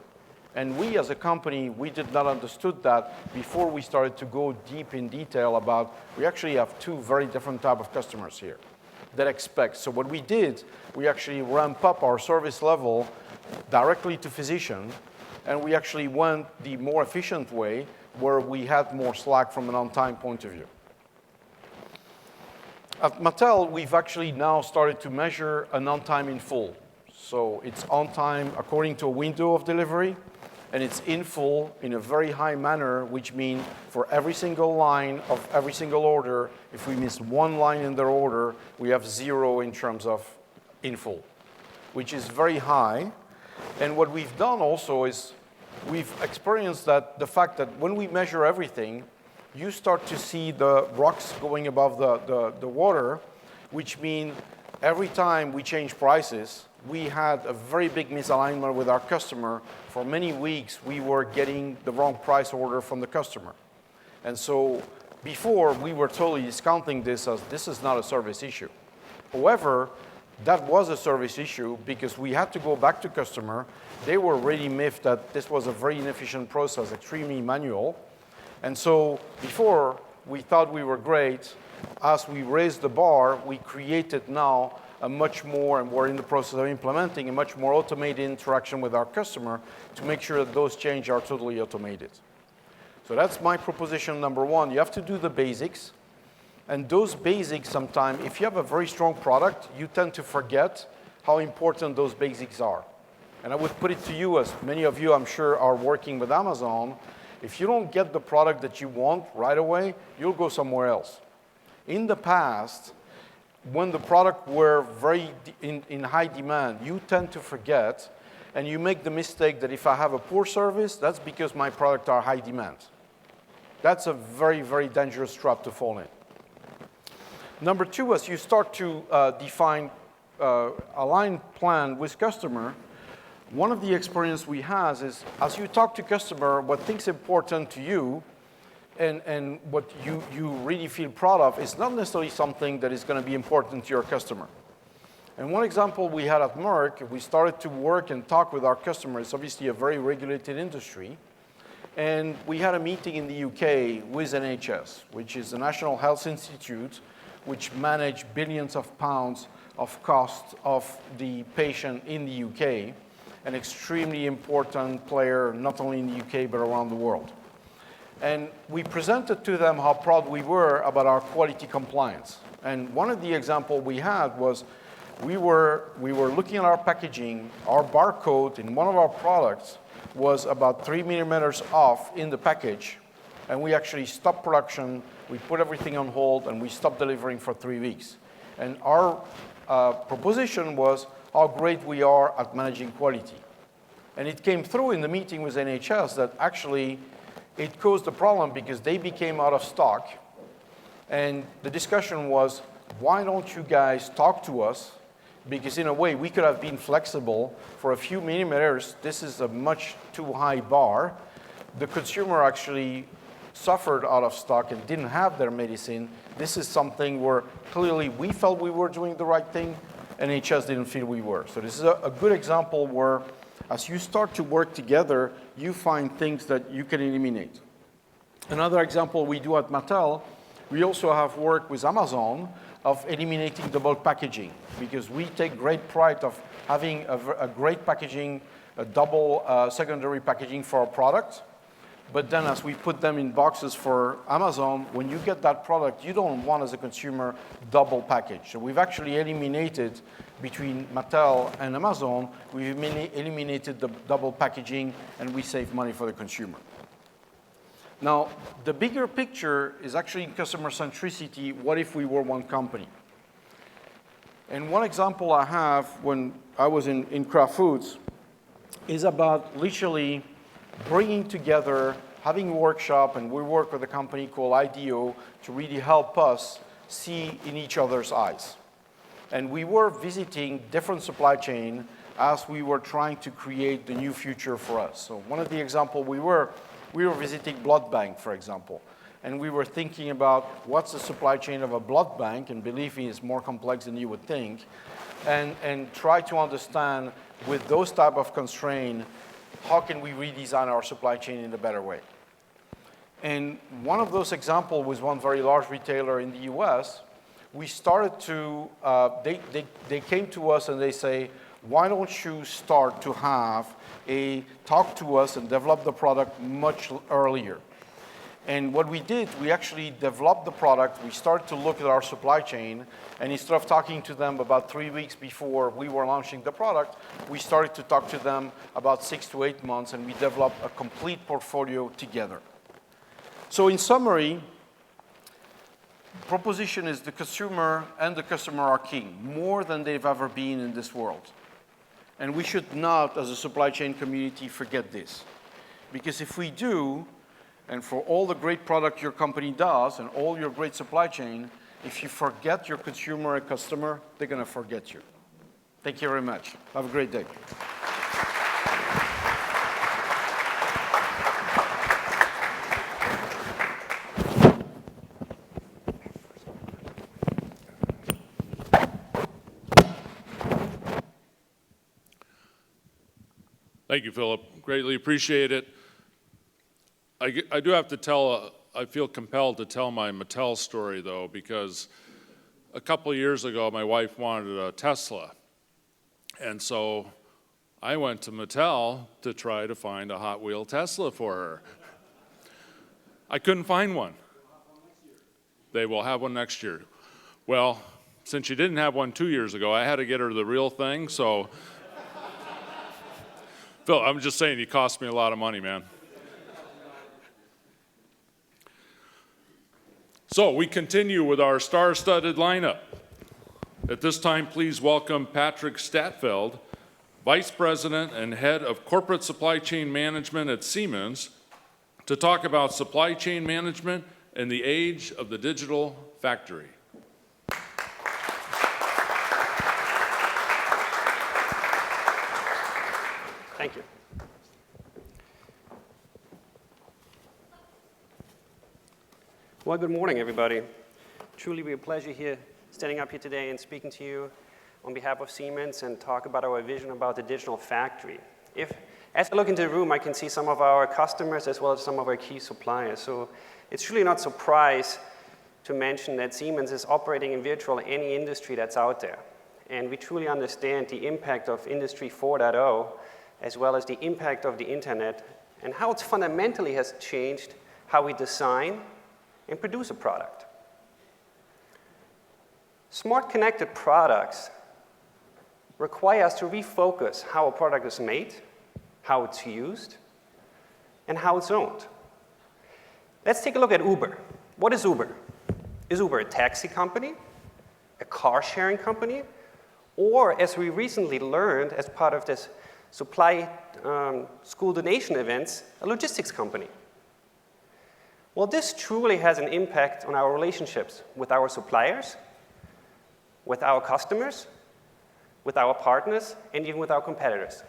Speaker 7: And we as a company, we did not understood that before we started to go deep in detail about, we actually have two very different type of customers here that expect. So what we did, we actually ramp up our service level directly to physician, and we actually went the more efficient way where we had more slack from an on-time point of view. At Mattel, we've actually now started to measure an on-time in full. So it's on time according to a window of delivery, and it's in full in a very high manner, which means for every single line of every single order, if we miss one line in their order, we have 0 in terms of in full, which is very high. And what we've done also is we've experienced that the fact that when we measure everything, you start to see the rocks going above the water, which means every time we change prices, we had a very big misalignment with our customer. For many weeks, we were getting the wrong price order from the customer. And so before, we were totally discounting this as this is not a service issue. However, that was a service issue because we had to go back to customer. They were really miffed that this was a very inefficient process, extremely manual. And so before, we thought we were great. As we raised the bar, we created now a much more, and we're in the process of implementing a much more automated interaction with our customer to make sure that those changes are totally automated. So that's my proposition number one. You have to do the basics. And those basics sometimes, if you have a very strong product, you tend to forget how important those basics are. And I would put it to you, as many of you I'm sure are working with Amazon, if you don't get the product that you want right away, you'll go somewhere else. In the past, when the product were very in high demand, you tend to forget, and you make the mistake that if I have a poor service, that's because my products are high demand. That's a very, very dangerous trap to fall in. Number two, as you start to define align plan with customer, one of the experience we have is as you talk to customer, what things important to you and what you really feel proud of is not necessarily something that is going to be important to your customer. And one example we had at Merck, we started to work and talk with our customers. It's obviously a very regulated industry. And we had a meeting in the UK with NHS, which is the National Health Institute, which manage billions of pounds of cost of the patient in the UK, an extremely important player, not only in the UK, but around the world. And we presented to them how proud we were about our quality compliance. And one of the examples we had was we were looking at our packaging, our barcode in one of our products was about 3 millimeters off in the package, and we actually stopped production, we put everything on hold, and we stopped delivering for 3 weeks. And our proposition was, how great we are at managing quality. And it came through in the meeting with NHS that actually it caused a problem because they became out of stock. And the discussion was, why don't you guys talk to us? Because in a way, we could have been flexible for a few millimeters. This is a much too high bar. The consumer actually suffered out of stock and didn't have their medicine. This is something where clearly we felt we were doing the right thing, and NHS didn't feel we were. So this is a good example where as you start to work together, you find things that you can eliminate. Another example we do at Mattel, we also have worked with Amazon of eliminating double packaging, because we take great pride of having a great packaging, a double secondary packaging for our product. But then as we put them in boxes for Amazon, when you get that product, you don't want, as a consumer, double package. So we've actually eliminated, between Mattel and Amazon, we've eliminated the double packaging, and we save money for the consumer. Now, the bigger picture is actually in customer centricity. What if we were one company? And one example I have when I was in Kraft Foods is about literally bringing together, having a workshop, and we work with a company called IDEO to really help us see in each other's eyes. And we were visiting different supply chain as we were trying to create the new future for us. So one of the examples we were visiting blood bank, for example. And we were thinking about what's the supply chain of a blood bank, and believe me, it's more complex than you would think, and try to understand with those type of constraints, how can we redesign our supply chain in a better way? And one of those examples was one very large retailer in the US. We started to, they came to us and they say, why don't you start to have a talk to us and develop the product much earlier? And what we did, we actually developed the product. We started to look at our supply chain, and instead of talking to them about 3 weeks before we were launching the product, we started to talk to them about 6 to 8 months, and we developed a complete portfolio together. So in summary, proposition is the consumer and the customer are king, more than they've ever been in this world. And we should not, as a supply chain community, forget this. Because if we do, and for all the great product your company does and all your great supply chain, if you forget your consumer and customer, they're going to forget you. Thank you very much. Have a great day.
Speaker 2: Thank you, Philippe. Greatly appreciate it. I do have to tell, I feel compelled to tell my Mattel story, though, because a couple of years ago, my wife wanted a Tesla. And so I went to Mattel to try to find a Hot Wheel Tesla for her. I couldn't find one. They will have one next year. Well, since she didn't have one 2 years ago, I had to get her the real thing, so. Phil, I'm just saying, you cost me a lot of money, man. So we continue with our star-studded lineup. At this time, please welcome Patrick Statfeld, Vice President and Head of Corporate Supply Chain Management at Siemens, to talk about supply chain management in the age of the digital factory.
Speaker 8: Thank you. Well, good morning, everybody. Truly be a pleasure here, standing up here today and speaking to you on behalf of Siemens and talk about our vision about the digital factory. As I look into the room, I can see some of our customers as well as some of our key suppliers. So it's really not a surprise to mention that Siemens is operating in virtually any industry that's out there. And we truly understand the impact of Industry 4.0, as well as the impact of the internet, and how it fundamentally has changed how we design and produce a product. Smart connected products require us to refocus how a product is made, how it's used, and how it's owned. Let's take a look at Uber. What is Uber? Is Uber a taxi company, a car sharing company, or as we recently learned as part of this supply school donation events, a logistics company. Well, this truly has an impact on our relationships with our suppliers, with our customers, with our partners, and even with our competitors.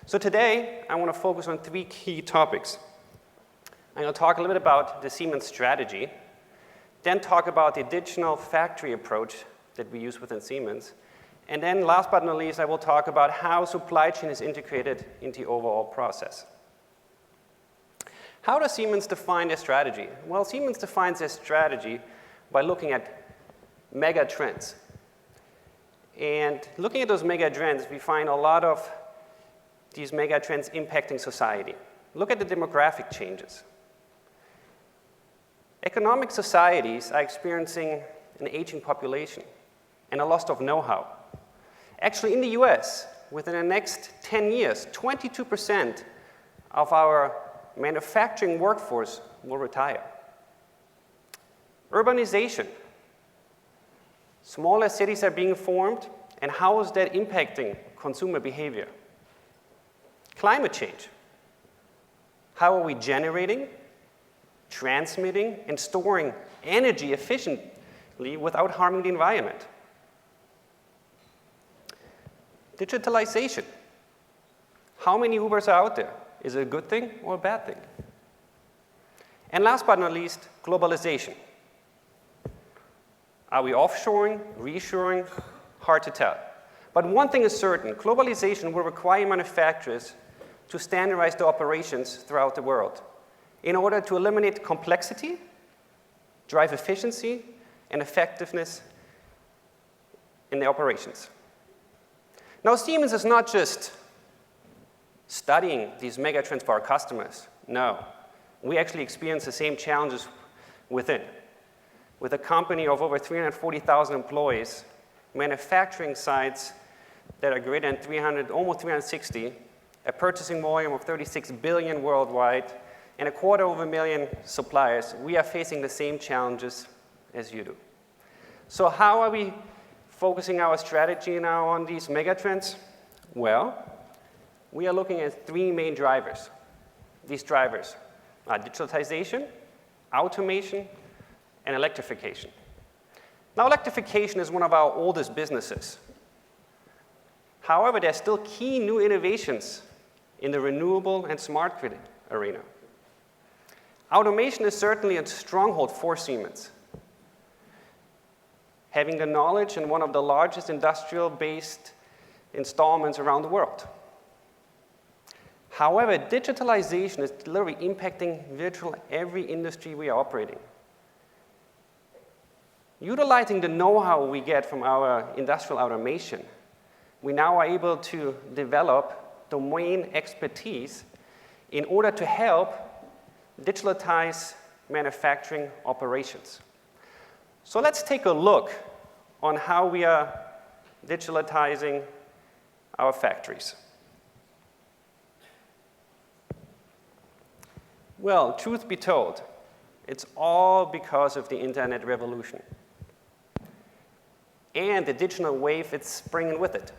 Speaker 8: So today, I want to focus on 3 key topics. I'm going to talk a little bit about the Siemens strategy, then talk about the digital factory approach that we use within Siemens, and then last but not least, I will talk about how supply chain is integrated into the overall process. How does Siemens define their strategy? Well, Siemens defines their strategy by looking at mega trends. And looking at those mega trends, we find a lot of these mega trends impacting society. Look at the demographic changes. Economic societies are experiencing an aging population and a loss of know-how. Actually, in the US, within the next 10 years, 22% of our manufacturing workforce will retire. Urbanization. Smaller cities are being formed, and how is that impacting consumer behavior? Climate change. How are we generating, transmitting, and storing energy efficiently without harming the environment? Digitalization. How many Ubers are out there? Is it a good thing or a bad thing? And last but not least, globalization. Are we offshoring, reshoring? Hard to tell. But one thing is certain, globalization will require manufacturers to standardize their operations throughout the world in order to eliminate complexity, drive efficiency, and effectiveness in their operations. Now, Siemens is not just studying these megatrends for our customers. No, we actually experience the same challenges within. With a company of over 340,000 employees, manufacturing sites that are greater than 300, almost 360, a purchasing volume of 36 billion worldwide, and 250,000 suppliers, we are facing the same challenges as you do. So how are we focusing our strategy now on these megatrends? Well, we are looking at 3 main drivers. These drivers are digitalization, automation, and electrification. Now, electrification is one of our oldest businesses. However, there are still key new innovations in the renewable and smart grid arena. Automation is certainly a stronghold for Siemens. Having the knowledge in one of the largest industrial-based installments around the world. However, digitalization is literally impacting virtually every industry we are operating. Utilizing the know-how we get from our industrial automation, we now are able to develop domain expertise in order to help digitalize manufacturing operations. So let's take a look on how we are digitalizing our factories. Well, truth be told, it's all because of the internet revolution and the digital wave it's bringing with it.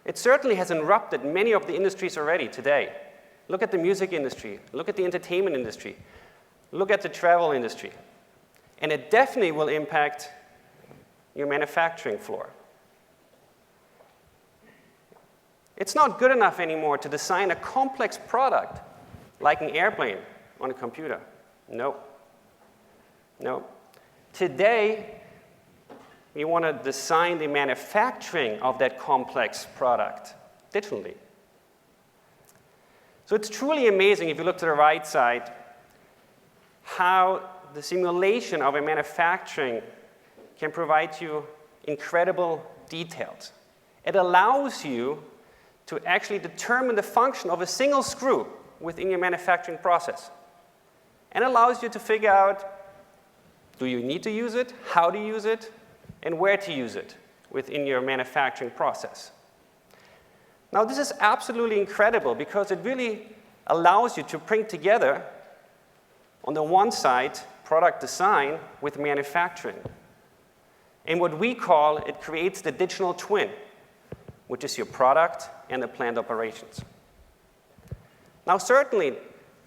Speaker 8: It certainly has interrupted many of the industries already today. Look at the music industry, look at the entertainment industry, look at the travel industry. And it definitely will impact your manufacturing floor. It's not good enough anymore to design a complex product like an airplane on a computer. No. No. Today, we want to design the manufacturing of that complex product digitally. So it's truly amazing, if you look to the right side, how the simulation of a manufacturing can provide you incredible details. It allows you to actually determine the function of a single screw within your manufacturing process. And allows you to figure out, do you need to use it, how to use it, and where to use it within your manufacturing process. Now, this is absolutely incredible because it really allows you to bring together, on the one side, product design with manufacturing. And what we call, it creates the digital twin which is your product and the plant operations. Now, certainly,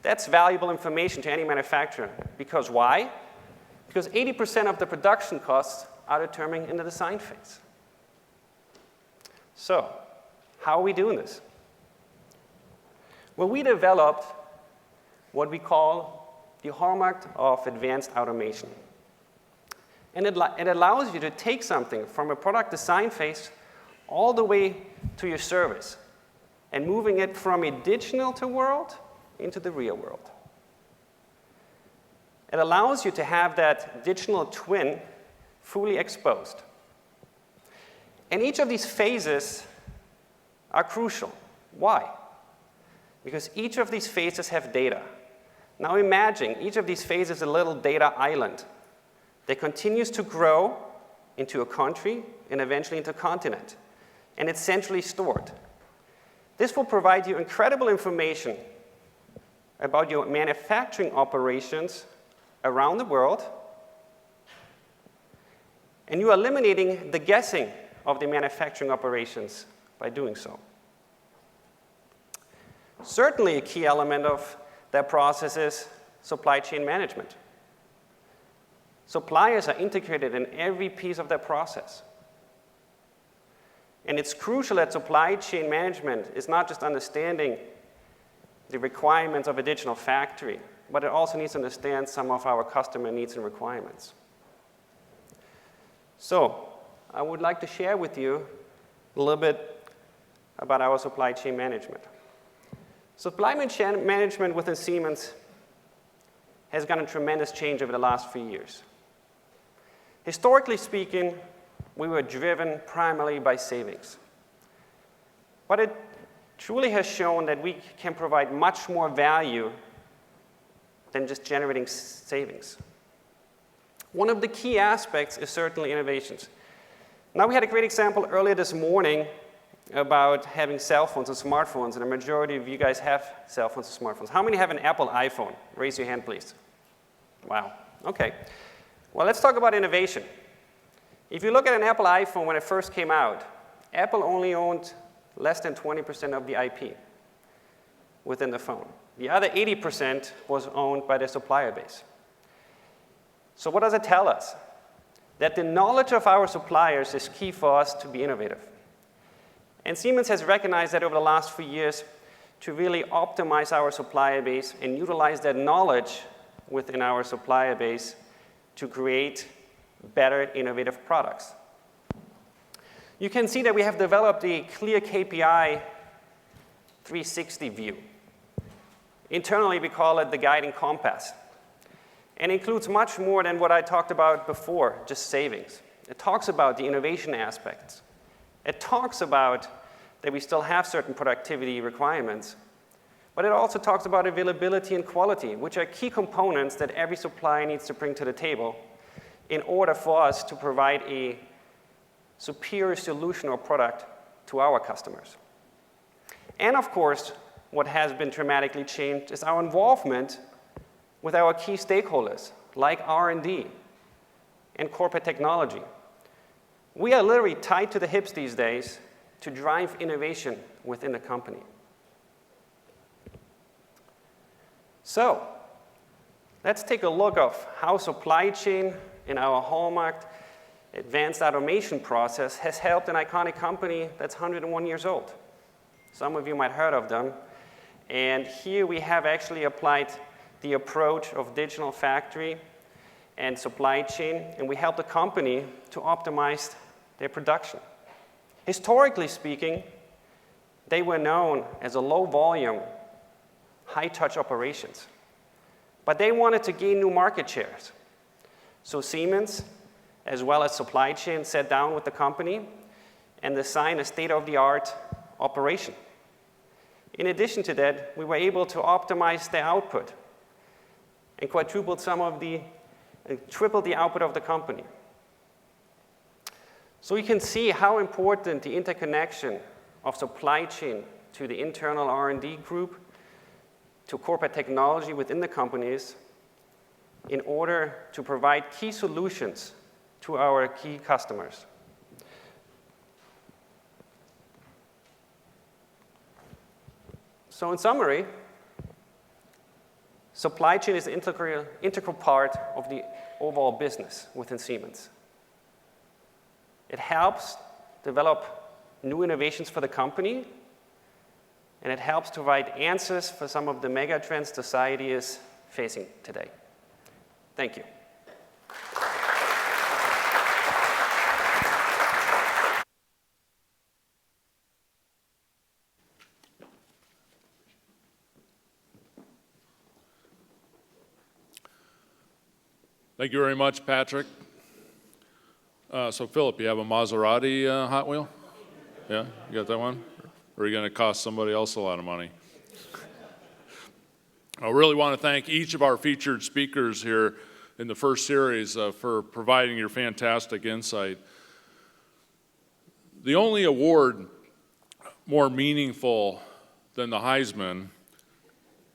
Speaker 8: that's valuable information to any manufacturer. Because why? Because 80% of the production costs are determined in the design phase. So, how are we doing this? Well, we developed what we call the hallmark of advanced automation. And it allows you to take something from a product design phase all the way to your service and moving it from a digital world into the real world. It allows you to have that digital twin fully exposed. And each of these phases are crucial. Why? Because each of these phases have data. Now imagine each of these phases is a little data island that continues to grow into a country and eventually into a continent. And it's centrally stored. This will provide you incredible information about your manufacturing operations around the world. And you're eliminating the guessing of the manufacturing operations by doing so. Certainly a key element of that process is supply chain management. Suppliers are integrated in every piece of that process. And it's crucial that supply chain management is not just understanding the requirements of a digital factory, but it also needs to understand some of our customer needs and requirements. So, I would like to share with you a little bit about our supply chain management. Supply chain management within Siemens has gone a tremendous change over the last few years. Historically speaking, we were driven primarily by savings. But it truly has shown that we can provide much more value than just generating savings. One of the key aspects is certainly innovations. Now, we had a great example earlier this morning about having cell phones and smartphones, and a majority of you guys have cell phones and smartphones. How many have an Apple iPhone? Raise your hand, please. Wow. Okay. Well, let's talk about innovation. If you look at an Apple iPhone when it first came out, Apple only owned less than 20% of the IP within the phone. The other 80% was owned by the supplier base. So what does it tell us? That the knowledge of our suppliers is key for us to be innovative. And Siemens has recognized that over the last few years to really optimize our supplier base and utilize that knowledge within our supplier base to create better, innovative products. You can see that we have developed a clear KPI 360 view. Internally, we call it the guiding compass. And includes much more than what I talked about before, just savings. It talks about the innovation aspects. It talks about that we still have certain productivity requirements. But it also talks about availability and quality, which are key components that every supplier needs to bring to the table in order for us to provide a superior solution or product to our customers. And of course, what has been dramatically changed is our involvement with our key stakeholders, like R&D and corporate technology. We are literally tied to the hips these days to drive innovation within the company. So, let's take a look of how supply chain in our hallmark advanced automation process has helped an iconic company that's 101 years old. Some of you might have heard of them. And here we have actually applied the approach of digital factory and supply chain, and we help the company to optimize their production. Historically speaking, they were known as a low-volume, high-touch operations. But they wanted to gain new market shares. So Siemens, as well as supply chain, sat down with the company and designed a state-of-the-art operation. In addition to that, we were able to optimize the output and tripled the output of the company. So you can see how important the interconnection of supply chain to the internal R&D group, to corporate technology within the companies, in order to provide key solutions to our key customers. So in summary, supply chain is an integral part of the overall business within Siemens. It helps develop new innovations for the company, and it helps to provide answers for some of the mega trends society is facing today. Thank you.
Speaker 2: Thank you very much, Patrick. So, Philip, you have a Maserati Hot Wheel? Yeah, you got that one? Or are you going to cost somebody else a lot of money? I really want to thank each of our featured speakers here in the first series for providing your fantastic insight. The only award more meaningful than the Heisman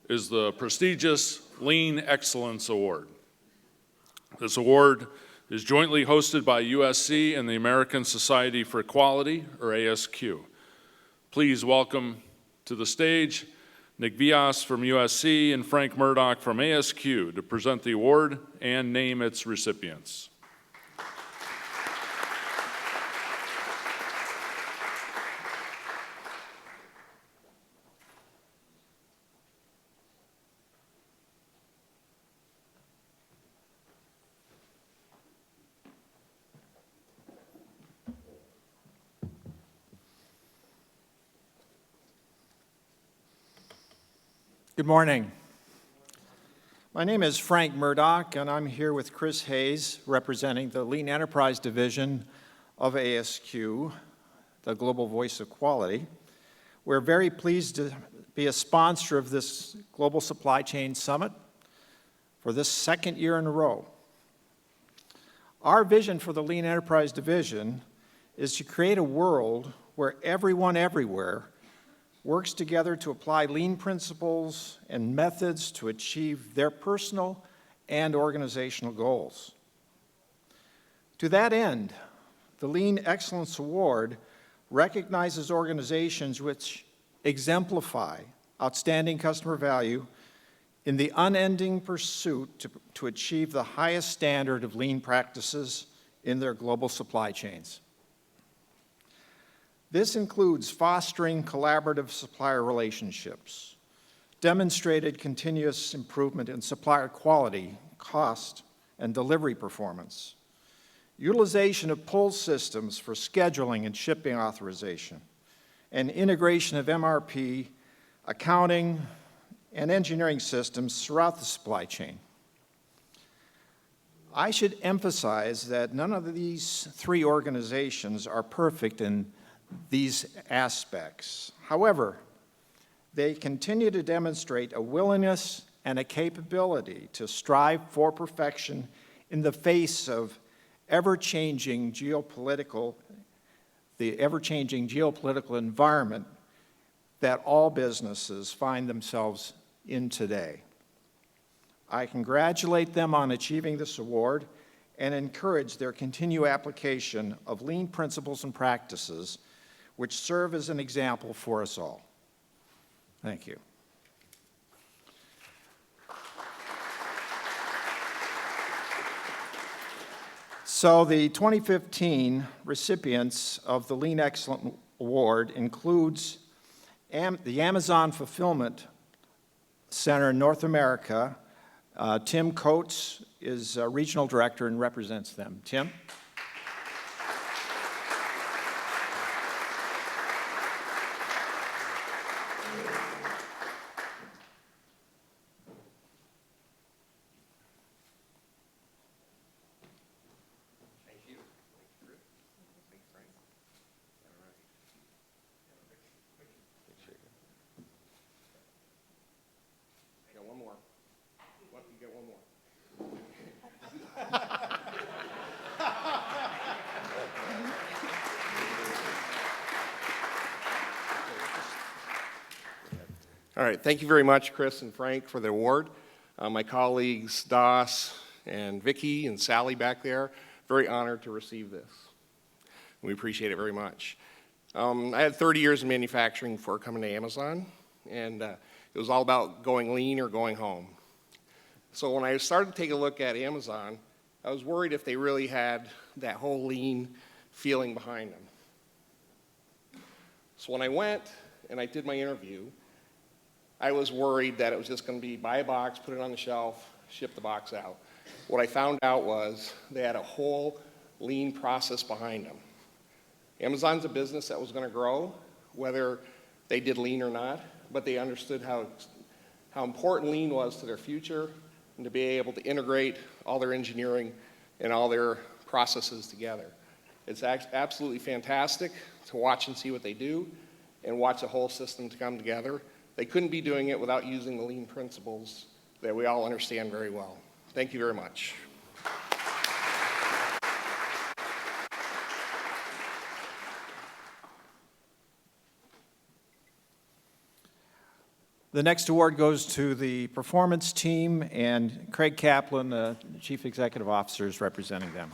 Speaker 2: is the prestigious Lean Excellence Award. This award is jointly hosted by USC and the American Society for Quality, or ASQ. Please welcome to the stage Nick Vias from USC and Frank Murdoch from ASQ to present the award and name its recipients.
Speaker 9: Good morning. My name is Frank Murdoch, and I'm here with Chris Hayes, representing the Lean Enterprise Division of ASQ, the Global Voice of Quality. We're very pleased to be a sponsor of this Global Supply Chain Summit for this second year in a row. Our vision for the Lean Enterprise Division is to create a world where everyone everywhere works together to apply lean principles and methods to achieve their personal and organizational goals. To that end, the Lean Excellence Award recognizes organizations which exemplify outstanding customer value in the unending pursuit to achieve the highest standard of lean practices in their global supply chains. This includes fostering collaborative supplier relationships, demonstrated continuous improvement in supplier quality, cost, and delivery performance, utilization of pull systems for scheduling and shipping authorization, and integration of MRP, accounting, and engineering systems throughout the supply chain. I should emphasize that none of these three organizations are perfect in these aspects. However, they continue to demonstrate a willingness and a capability to strive for perfection in the face of the ever-changing geopolitical environment that all businesses find themselves in today. I congratulate them on achieving this award and encourage their continued application of lean principles and practices which serve as an example for us all. Thank you. So the 2015 recipients of the Lean Excellence Award includes the Amazon Fulfillment Center in North America. Tim Coates is a regional director and represents them. Tim?
Speaker 4: All right, thank you very much, Chris and Frank, for the award. My colleagues, Das and Vicky and Sally back there, very honored to receive this. We appreciate it very much. I had 30 years in manufacturing before coming to Amazon. and it was all about going lean or going home. So when I started to take a look at Amazon, I was worried if they really had that whole lean feeling behind them. So when I went and I did my interview, I was worried that it was just going to be buy a box, put it on the shelf, ship the box out. What I found out was they had a whole lean process behind them. Amazon's a business that was going to grow, whether they did lean or not, but they understood how important lean was to their future and to be able to integrate all their engineering and all their processes together. It's absolutely fantastic to watch and see what they do and watch the whole system to come together. They couldn't be doing it without using the lean principles that we all understand very well. Thank you very much.
Speaker 9: The next award goes to the performance team, and Craig Kaplan, the Chief Executive Officer, is representing them.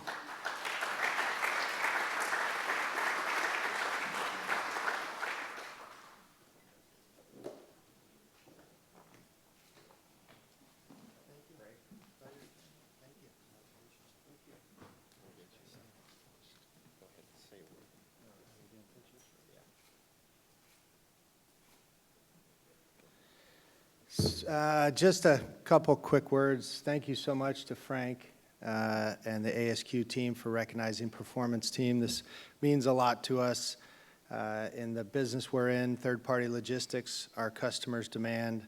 Speaker 10: Just a couple quick words. Thank you so much to Frank and the ASQ team for recognizing performance team. This means a lot to us. In the business we're in, third-party logistics, our customers demand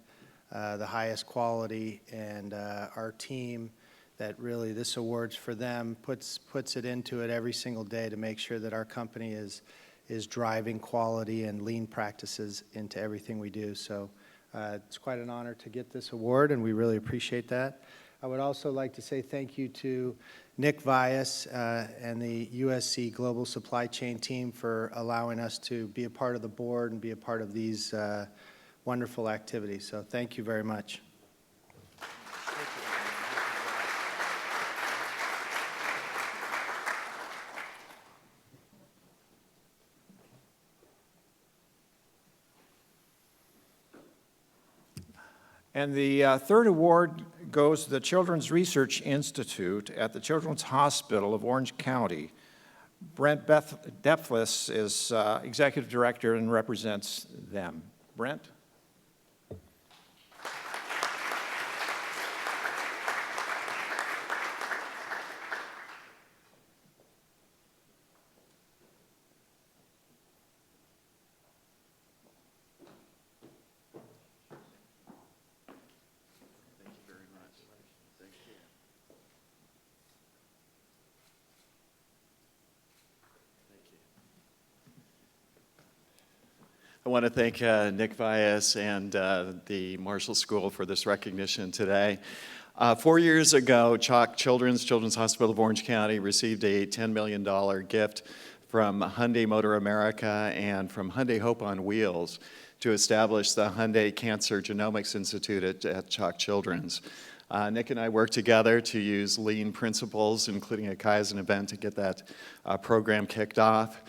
Speaker 10: the highest quality, and our team that really, this award's for them, puts it into it every single day to make sure that our company is driving quality and lean practices into everything we do. So it's quite an honor to get this award, and we really appreciate that. I would also like to say thank you to Nick Vyas and the USC Global Supply Chain team for allowing us to be a part of the board and be a part of these wonderful activities. So thank you very much.
Speaker 9: And the third award goes to the Children's Research Institute at the Children's Hospital of Orange County. Brent Deflis is Executive Director and represents them. Brent?
Speaker 11: I want to thank Nick Vyas and the Marshall School for this recognition today. 4 years ago, Children's Hospital of Orange County received a $10 million gift from Hyundai Motor America and from Hyundai Hope on Wheels to establish the Hyundai Cancer Genomics Institute at Chalk Children's. Nick and I worked together to use lean principles, including a Kaizen event, to get that program kicked off.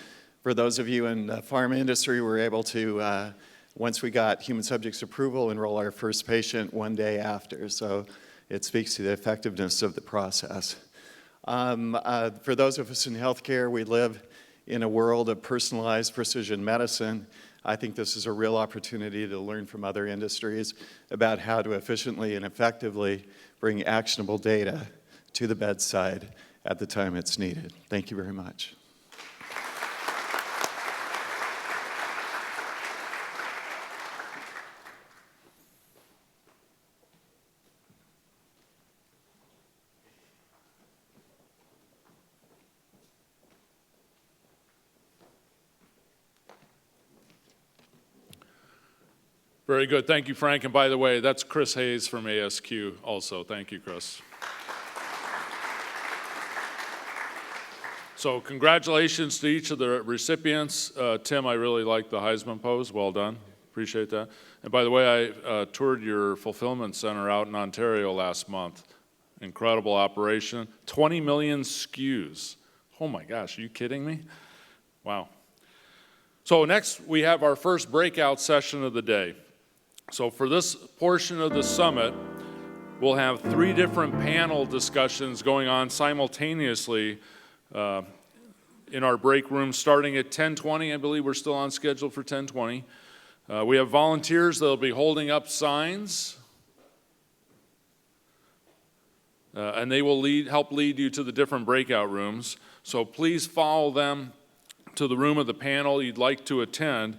Speaker 11: For those of you in the pharma industry, we were able to, once we got human subjects approval, enroll our first patient one day after. So it speaks to the effectiveness of the process. For those of us in healthcare, we live in a world of personalized precision medicine. I think this is a real opportunity to learn from other industries about how to efficiently and effectively bring actionable data to the bedside at the time it's needed. Thank you very much.
Speaker 2: Very good. Thank you, Frank. And by the way, that's Chris Hayes from ASQ also. Thank you, Chris. So congratulations to each of the recipients. Tim, I really like the Heisman pose. Well done. Appreciate that. And by the way, I toured your fulfillment center out in Ontario last month. Incredible operation. 20 million SKUs. Oh my gosh, are you kidding me? Wow. So next, we have our first breakout session of the day. So for this portion of the summit, we'll have 3 different panel discussions going on simultaneously in our break room starting at 10:20. I believe we're still on schedule for 10:20. We have volunteers that will be holding up signs, and they will help lead you to the different breakout rooms. So please follow them to the room of the panel you'd like to attend.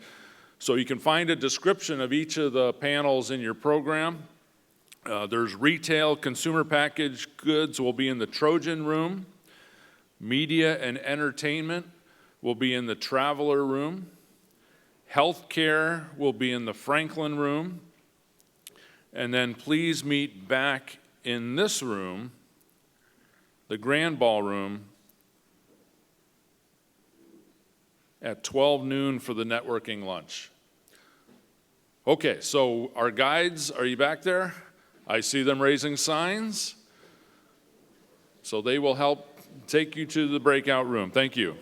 Speaker 2: So you can find a description of each of the panels in your program. There's retail, consumer packaged goods will be in the Trojan room. Media and entertainment will be in the Traveler room. Healthcare will be in the Franklin room. And then please meet back in this room, the Grand Ballroom, at 12 noon for the networking lunch. Okay, so our guides, are you back there? I see them raising signs. So they will help take you to the breakout room. Thank you.